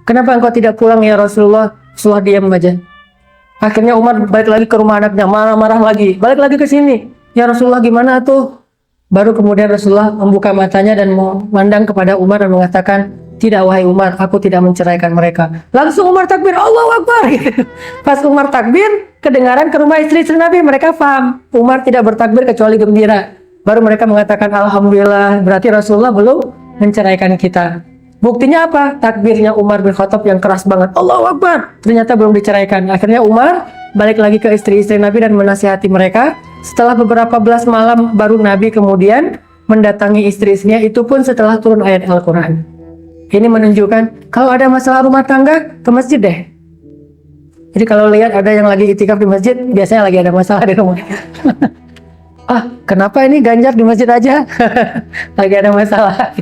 Kenapa engkau tidak pulang ya Rasulullah? Rasulullah diam aja. Akhirnya Umar balik lagi ke rumah anaknya, marah-marah lagi. Balik lagi ke sini. Ya Rasulullah, gimana tuh? Baru kemudian Rasulullah membuka matanya dan memandang kepada Umar dan mengatakan, tidak wahai Umar, aku tidak menceraikan mereka. Langsung Umar takbir, Allahu Akbar. Pas Umar takbir, kedengaran ke rumah istri-istri Nabi, mereka paham. Umar tidak bertakbir kecuali gembira. Baru mereka mengatakan, Alhamdulillah, berarti Rasulullah belum menceraikan kita. Buktinya apa? Takbirnya Umar bin Khattab yang keras banget, Allahu Akbar. Ternyata belum diceraikan. Akhirnya Umar balik lagi ke istri-istri Nabi dan menasihati mereka. Setelah beberapa belas malam, baru Nabi kemudian mendatangi istri-istrinya, itu pun setelah turun ayat Al-Quran. Ini menunjukkan kalau ada masalah rumah tangga, ke masjid deh. Jadi kalau lihat ada yang lagi itikaf di masjid, biasanya lagi ada masalah di rumah. Kenapa ini Ganjar di masjid aja? Lagi ada masalah.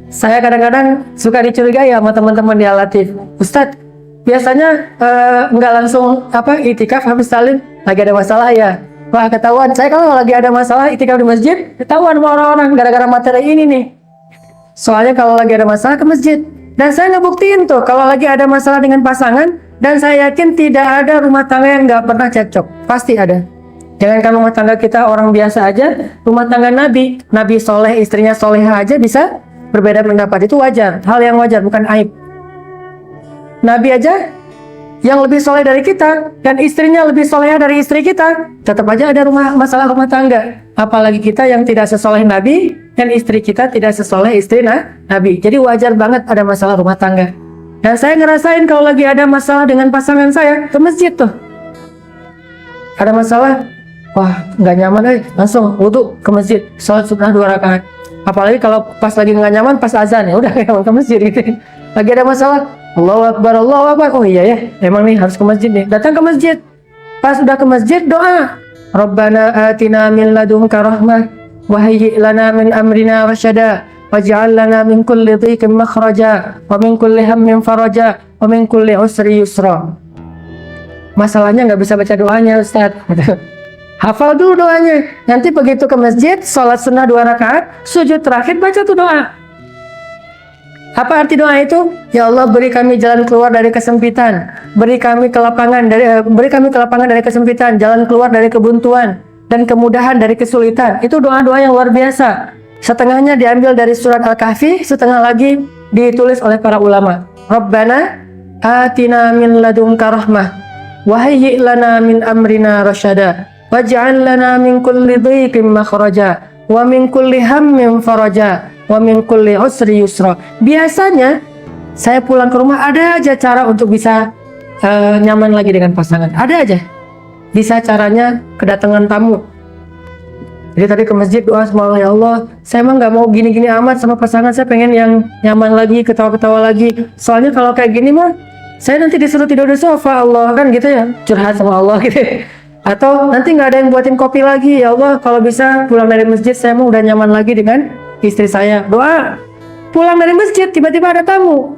Saya kadang-kadang suka dicurigai sama teman-teman di Al-Latif. Ustadz, biasanya nggak langsung itikaf habis salin, lagi ada masalah ya. Wah, ketahuan. Saya kalau lagi ada masalah itikaf di masjid, ketahuan sama orang-orang gara-gara materi ini nih. Soalnya kalau lagi ada masalah ke masjid. Dan saya ngebuktiin tuh, kalau lagi ada masalah dengan pasangan, dan saya yakin tidak ada rumah tangga yang nggak pernah cekcok. Pasti ada. Jangankan rumah tangga kita orang biasa aja, rumah tangga Nabi, Nabi soleh, istrinya soleha aja bisa berbeda pendapat. Itu wajar, hal yang wajar, bukan aib. Nabi aja yang lebih soleh dari kita, dan istrinya lebih soleha dari istri kita, tetap aja ada masalah rumah tangga. Apalagi kita yang tidak sesoleh Nabi, dan istri kita tidak sesoleh istri Nabi. Jadi wajar banget ada masalah rumah tangga. Dan saya ngerasain kalau lagi ada masalah dengan pasangan saya, ke masjid tuh. Ada masalah, wah nggak nyaman, langsung wudhu ke masjid, sholat sunnah 2 rakaat. Apalagi kalau pas lagi nggak nyaman, pas azan ya udah ke masjid gitu. Lagi ada masalah, Allahu Akbar, Allahu Akbar. Oh iya ya, emang nih harus ke masjid nih. Datang ke masjid. Pas udah ke masjid, doa. Rabbana atina min ladunka rahmah wa hayyi' lana min amrina rasyada waj'al lana min kulli dhiqin makhraja wa min kulli hammin faraja wa min kulli usri yusra. Masalahnya nggak bisa baca doanya, Ustaz. Hafal dulu doanya. Nanti begitu ke masjid, sholat sunnah 2 rakaat, sujud terakhir baca tuh doa. Apa arti doa itu? Ya Allah, beri kami jalan keluar dari kesempitan, beri kami kelapangan dari kesempitan, jalan keluar dari kebuntuan, dan kemudahan dari kesulitan. Itu doa-doa yang luar biasa. Setengahnya diambil dari surat Al-Kahfi, setengah lagi ditulis oleh para ulama. Rabbana atina min ladunka rahmah wa hayyi' lana min amrina rasyada waj'al lana min kulli dhiqin makhraja wa min kulli hammin faraja wa min kulli usri yusra. Biasanya saya pulang ke rumah ada aja cara untuk bisa nyaman lagi dengan pasangan. Ada aja. Bisa caranya kedatangan tamu. Jadi tadi ke masjid doa sama Allah, ya Allah, saya emang nggak mau gini-gini amat sama pasangan, saya pengen yang nyaman lagi, ketawa-ketawa lagi. Soalnya kalau kayak gini mah saya nanti disuruh tidur di sofa, Allah, kan gitu ya, curhat sama Allah gitu. Atau nanti nggak ada yang buatin kopi lagi, ya Allah, kalau bisa pulang dari masjid saya mau udah nyaman lagi dengan istri saya. Doa. Pulang dari masjid tiba-tiba ada tamu,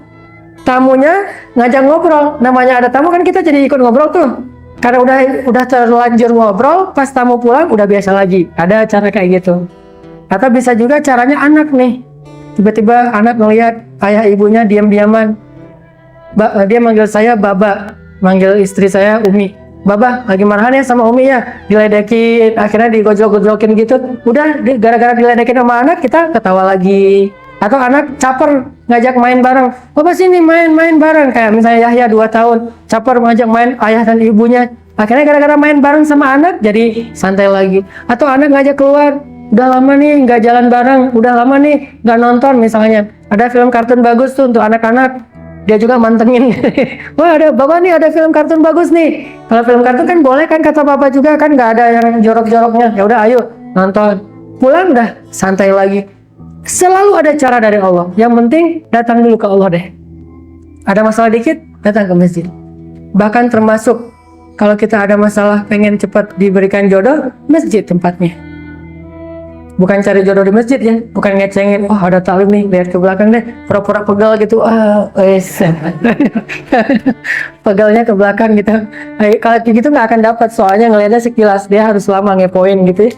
tamunya ngajak ngobrol. Namanya ada tamu kan kita jadi ikut ngobrol tuh, karena udah terlanjur ngobrol. Pas tamu pulang udah biasa lagi. Ada cara kayak gitu. Atau bisa juga caranya anak nih, tiba-tiba anak ngelihat ayah ibunya diam-diaman, dia manggil saya Baba, manggil istri saya Umi. Baba lagi marahan ya sama Umi ya, diledekin, akhirnya digojol-gojolkin gitu. Udah gara-gara diledekin sama anak, kita ketawa lagi. Atau anak caper ngajak main bareng, Baba sini main bareng. Kayak misalnya Yahya 2 tahun, caper ngajak main ayah dan ibunya. Akhirnya gara-gara main bareng sama anak, jadi santai lagi. Atau anak ngajak keluar, udah lama nih nggak jalan bareng, udah lama nih nggak nonton misalnya. Ada film kartun bagus tuh untuk anak-anak, dia juga mantengin. Wah, ada Bapak nih, ada film kartun bagus nih. Kalau film kartun kan boleh kan, kata Bapak juga kan, nggak ada yang jorok-joroknya. Ya udah ayo nonton. Pulang udah santai lagi. Selalu ada cara dari Allah. Yang penting datang dulu ke Allah deh. Ada masalah dikit, datang ke masjid. Bahkan termasuk kalau kita ada masalah pengen cepat diberikan jodoh, masjid tempatnya. Bukan cari jodoh di masjid ya, bukan ngecengin, oh ada taklim nih, lihat ke belakang deh, pura-pura pegal gitu, pegalnya ke belakang gitu. Kalau gitu nggak akan dapat, soalnya ngelihatnya sekilas, dia harus lama ngepoin gitu.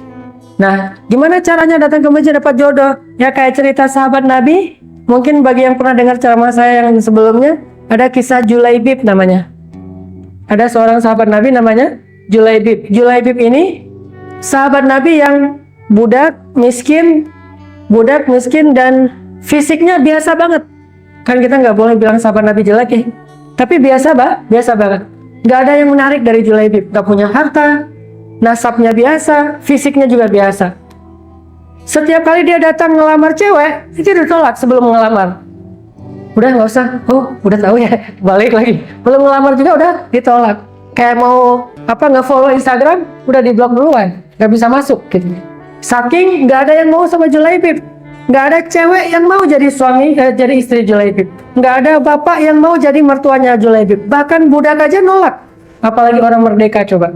Nah, gimana caranya datang ke masjid dapat jodoh? Ya kayak cerita sahabat Nabi, mungkin bagi yang pernah dengar ceramah saya yang sebelumnya, ada kisah Julaibib namanya. Ada seorang sahabat Nabi namanya Julaibib. Julaibib ini sahabat Nabi yang budak miskin dan fisiknya biasa banget. Kan kita nggak boleh bilang sahabat Nabi jelek ya, tapi biasa banget. Nggak ada yang menarik dari Julaibib. Nggak punya harta, nasabnya biasa, fisiknya juga biasa. Setiap kali dia datang ngelamar cewek, itu ditolak sebelum ngelamar. Udah nggak usah, oh udah tahu ya, balik lagi. Belum ngelamar juga udah ditolak. Kayak mau nge-follow Instagram, udah di-blok duluan, nggak bisa masuk gitu. Saking nggak ada yang mau sama Julaibib, nggak ada cewek yang mau jadi jadi istri Julaibib, nggak ada bapak yang mau jadi mertuanya Julaibib, bahkan budak aja nolak, apalagi orang merdeka coba.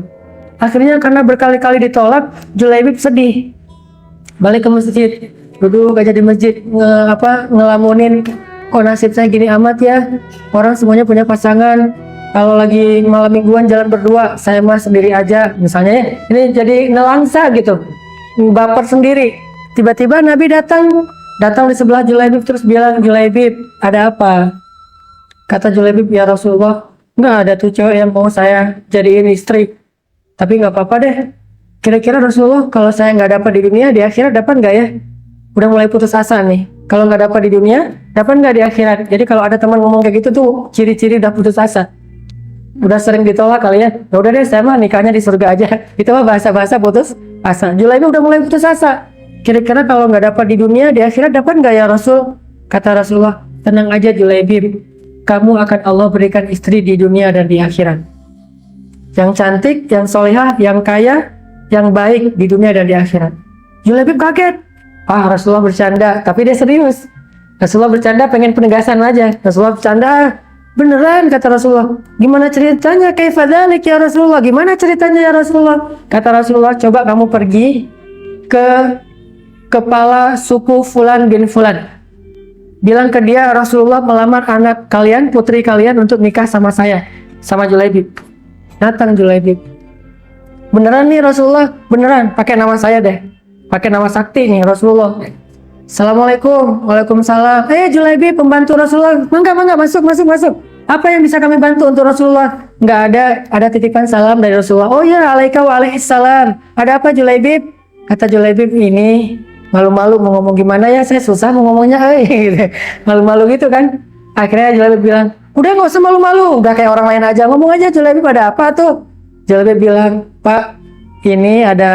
Akhirnya karena berkali-kali ditolak, Julaibib sedih, balik ke masjid, duduk aja di masjid ngelamunin, kok nasib saya gini amat ya, orang semuanya punya pasangan, kalau lagi malam mingguan jalan berdua, saya mah sendiri aja misalnya ya. Ini jadi nelangsa gitu, baper sendiri. Tiba-tiba Nabi datang datang di sebelah Julaibib terus bilang, Julaibib, ada apa? Kata Julaibib, ya Rasulullah, nggak ada tuh cewek yang mau saya jadiin istri. Tapi nggak apa-apa deh. Kira-kira Rasulullah, kalau saya nggak dapat di dunia, di akhirat dapat nggak ya? Udah mulai putus asa nih. Kalau nggak dapat di dunia, dapat nggak di akhirat? Jadi kalau ada teman ngomong kayak gitu tuh, ciri-ciri udah putus asa. Udah sering ditolak kali ya. Ya udah deh, saya mah nikahnya di surga aja. Itu mah bahasa-bahasa putus asa. Julaibib udah mulai putus asa. Kira-kira kalau nggak dapat di dunia, di akhirat dapat nggak ya Rasul? Kata Rasulullah, tenang aja Julaibib. Kamu akan Allah berikan istri di dunia dan di akhirat. Yang cantik, yang solehah, yang kaya, yang baik di dunia dan di akhirat. Julaibib kaget. Ah, Rasulullah bercanda, tapi dia serius. Rasulullah bercanda pengen penegasan aja. Rasulullah bercanda, beneran kata Rasulullah. Gimana ceritanya? Kaifa dzalik ya Rasulullah? Gimana ceritanya ya Rasulullah? Kata Rasulullah, coba kamu pergi ke kepala suku Fulan bin Fulan. Bilang ke dia, Rasulullah melamar anak kalian, putri kalian untuk nikah sama saya, sama Julaibib. Datang Julaibib. Beneran nih Rasulullah, beneran. Pakai nama saya deh. Pakai nama sakti nih Rasulullah. Assalamualaikum. Waalaikumsalam. Julaibib, pembantu Rasulullah. Mangga, masuk. Apa yang bisa kami bantu untuk Rasulullah? Nggak ada titipan salam dari Rasulullah. Oh ya, alaika wa alaihissalam. Ada apa Julaibib? Kata Julaibib, ini malu-malu mau ngomong gimana ya, saya susah mau ngomongnya, malu-malu gitu kan. Akhirnya Julaibib bilang, udah nggak usah malu-malu, udah kayak orang lain aja, ngomong aja Julaibib, ada apa tuh? Julaibib bilang, Pak, ini ada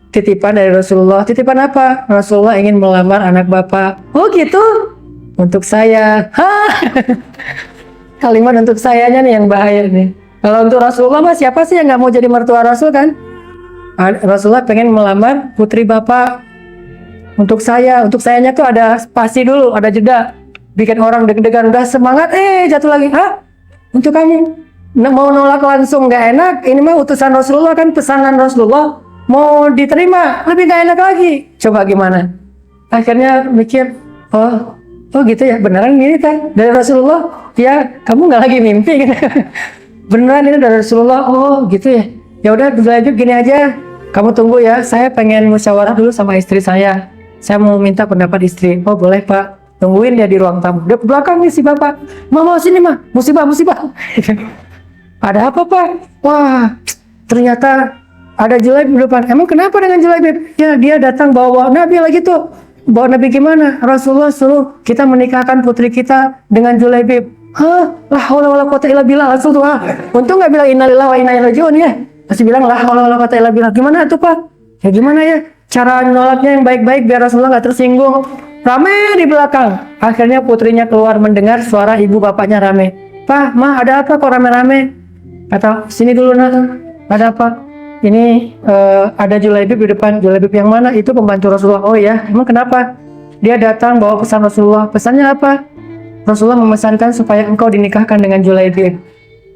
titipan dari Rasulullah. Titipan apa? Rasulullah ingin melamar anak bapak. Oh gitu? Untuk saya. Hah? Kalimat untuk sayanya nih yang bahaya nih. Kalau untuk Rasulullah mah siapa sih yang nggak mau jadi mertua Rasul kan? Rasulullah pengen melamar putri bapak. Untuk sayanya tuh ada spasi dulu, ada jeda, bikin orang deg-degan, udah semangat, jatuh lagi. Hah? Untuk kamu mau nolak langsung nggak enak. Ini mah utusan Rasulullah kan, pesanan Rasulullah, mau diterima lebih nggak enak lagi. Coba gimana? Akhirnya mikir, oh gitu ya, beneran gini kan dari Rasulullah? Ya kamu nggak lagi mimpi kan? Beneran ini dari Rasulullah? Oh gitu ya. Ya udah Julaibib, gini aja, kamu tunggu ya, saya pengen musyawarah dulu sama istri saya mau minta pendapat istri. Oh boleh Pak, tungguin ya di ruang tamu. Di belakang nih si bapak, mau sini mah, musibah. Ada apa Pak? Wah, ternyata ada Julaibib di depan. Emang kenapa dengan Julaibib? Ya dia datang bawa Nabi lagi tuh. Bawa Nabi gimana? Rasulullah suruh kita menikahkan putri kita dengan Julaibib. Hah? La haula wala quwata illa billah. Langsung tuh, untung nggak bilang innalillahi wa inna ilaihi raji'un ya. Masih bilang lah haula wala quwata illa billah. Gimana tuh Pak? Ya gimana ya? Cara nolaknya yang baik-baik biar Rasulullah nggak tersinggung. Rame di belakang. Akhirnya putrinya keluar mendengar suara ibu bapaknya rame. Pak, Ma, ada apa kok rame-rame? Kata, sini dulu nak. Ada apa? Ini ada Julaibib di depan. Julaibib yang mana? Itu pembantu Rasulullah. Oh ya, emang kenapa? Dia datang bawa pesan Rasulullah. Pesannya apa? Rasulullah memesankan supaya engkau dinikahkan dengan Julaibib.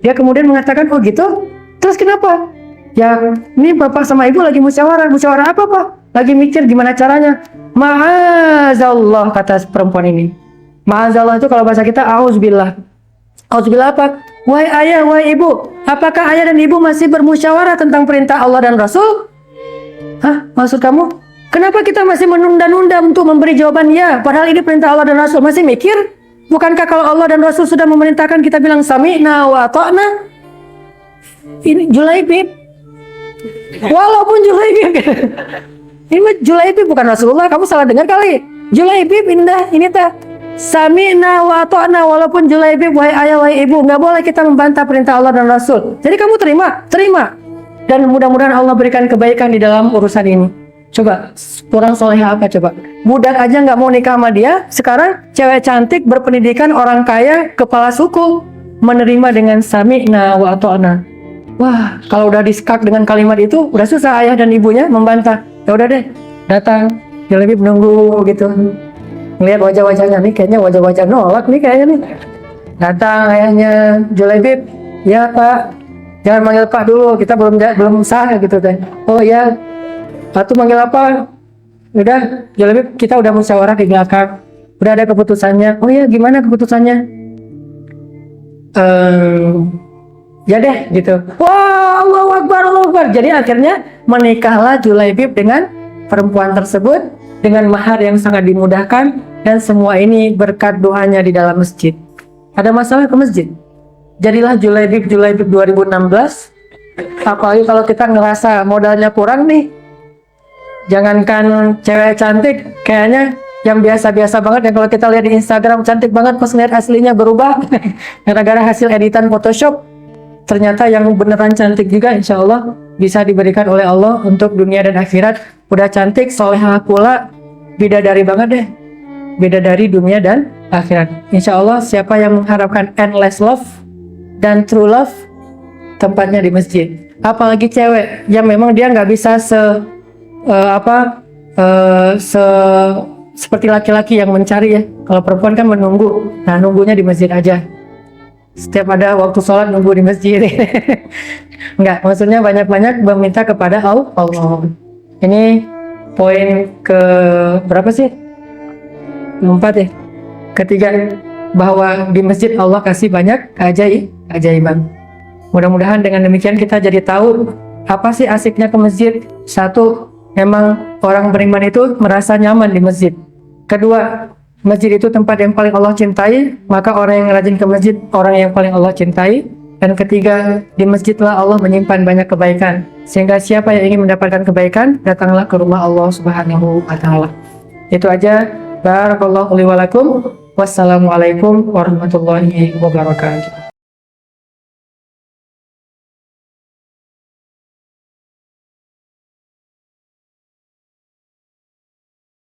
Dia kemudian mengatakan, oh gitu? Terus kenapa? Ya, ini bapak sama ibu lagi musyawarah. Musyawarah apa Pak? Lagi mikir gimana caranya. Ma'azallah, kata perempuan ini. Ma'azallah itu kalau bahasa kita auzubillah. Auzubillah apa? Wahai ayah, wahai ibu, apakah ayah dan ibu masih bermusyawarah tentang perintah Allah dan Rasul? Hah? Maksud kamu? Kenapa kita masih menunda-nunda untuk memberi jawaban ya? Padahal ini perintah Allah dan Rasul. Masih mikir? Bukankah kalau Allah dan Rasul sudah memerintahkan kita bilang sami'na wa ata'na? Ini Julaibib. Walaupun Julaibib. Ini Julaibib bukan Rasulullah. Kamu salah dengar kali. Julaibib ini tah. Sami'na wa ata'na, walaupun Julaibib, wahai ayah, wahai ibu, nggak boleh kita membantah perintah Allah dan Rasul. Jadi kamu terima. Dan mudah-mudahan Allah berikan kebaikan di dalam urusan ini. Coba, kurang soleh apa coba? Budak aja nggak mau nikah sama dia. Sekarang cewek cantik, berpendidikan, orang kaya, kepala suku, menerima dengan sami'na wa ata'na. Wah, kalau udah diskak dengan kalimat itu, udah susah ayah dan ibunya membantah. Ya udah deh, datang. Julaibib menunggu gitu. Ngelihat wajah-wajahnya nih, kayaknya wajah-wajah nolak nih kayaknya nih. Datang ayahnya Julaibib, ya Pak, jangan manggil Pak dulu, kita belum sah gitu kan. Oh ya, Patu manggil apa? Udah, Julaibib, kita udah musyawarah di belakang, udah ada keputusannya. Oh ya, gimana keputusannya? Ya deh gitu. Wah, Allahu Akbar. Jadi akhirnya menikahlah Julaibib dengan perempuan tersebut dengan mahar yang sangat dimudahkan, dan semua ini berkat doanya di dalam masjid. Ada masalah ke masjid, jadilah Julaibib 2016. Apalagi kalau kita ngerasa modalnya kurang nih, jangankan cewek cantik, kayaknya yang biasa-biasa banget, yang kalau kita lihat di Instagram cantik banget, pas lihat aslinya berubah gara-gara hasil editan Photoshop. Ternyata yang beneran cantik juga insya Allah bisa diberikan oleh Allah untuk dunia dan akhirat. Udah cantik, solehah pula, bidadari banget deh, bidadari dunia dan akhirat. Insya Allah siapa yang mengharapkan endless love dan true love, tempatnya di masjid. Apalagi cewek yang memang dia nggak bisa seperti laki-laki yang mencari ya. Kalau perempuan kan menunggu, nah nunggunya di masjid aja. Setiap ada waktu sholat nunggu di masjid. Enggak, maksudnya banyak-banyak meminta kepada Allah. Ini poin ke berapa sih? 4 ya. Ketiga, bahwa di masjid Allah kasih banyak keajaiban. Mudah-mudahan dengan demikian kita jadi tahu apa sih asiknya ke masjid. Satu, memang orang beriman itu merasa nyaman di masjid. Kedua, masjid itu tempat yang paling Allah cintai, maka orang yang rajin ke masjid orang yang paling Allah cintai. Dan ketiga, di masjidlah Allah menyimpan banyak kebaikan, sehingga siapa yang ingin mendapatkan kebaikan, datanglah ke rumah Allah Subhanahu wa Ta'ala. Itu aja. Barakallahu li wa lakum. Wassalamualaikum warahmatullahi wabarakatuh.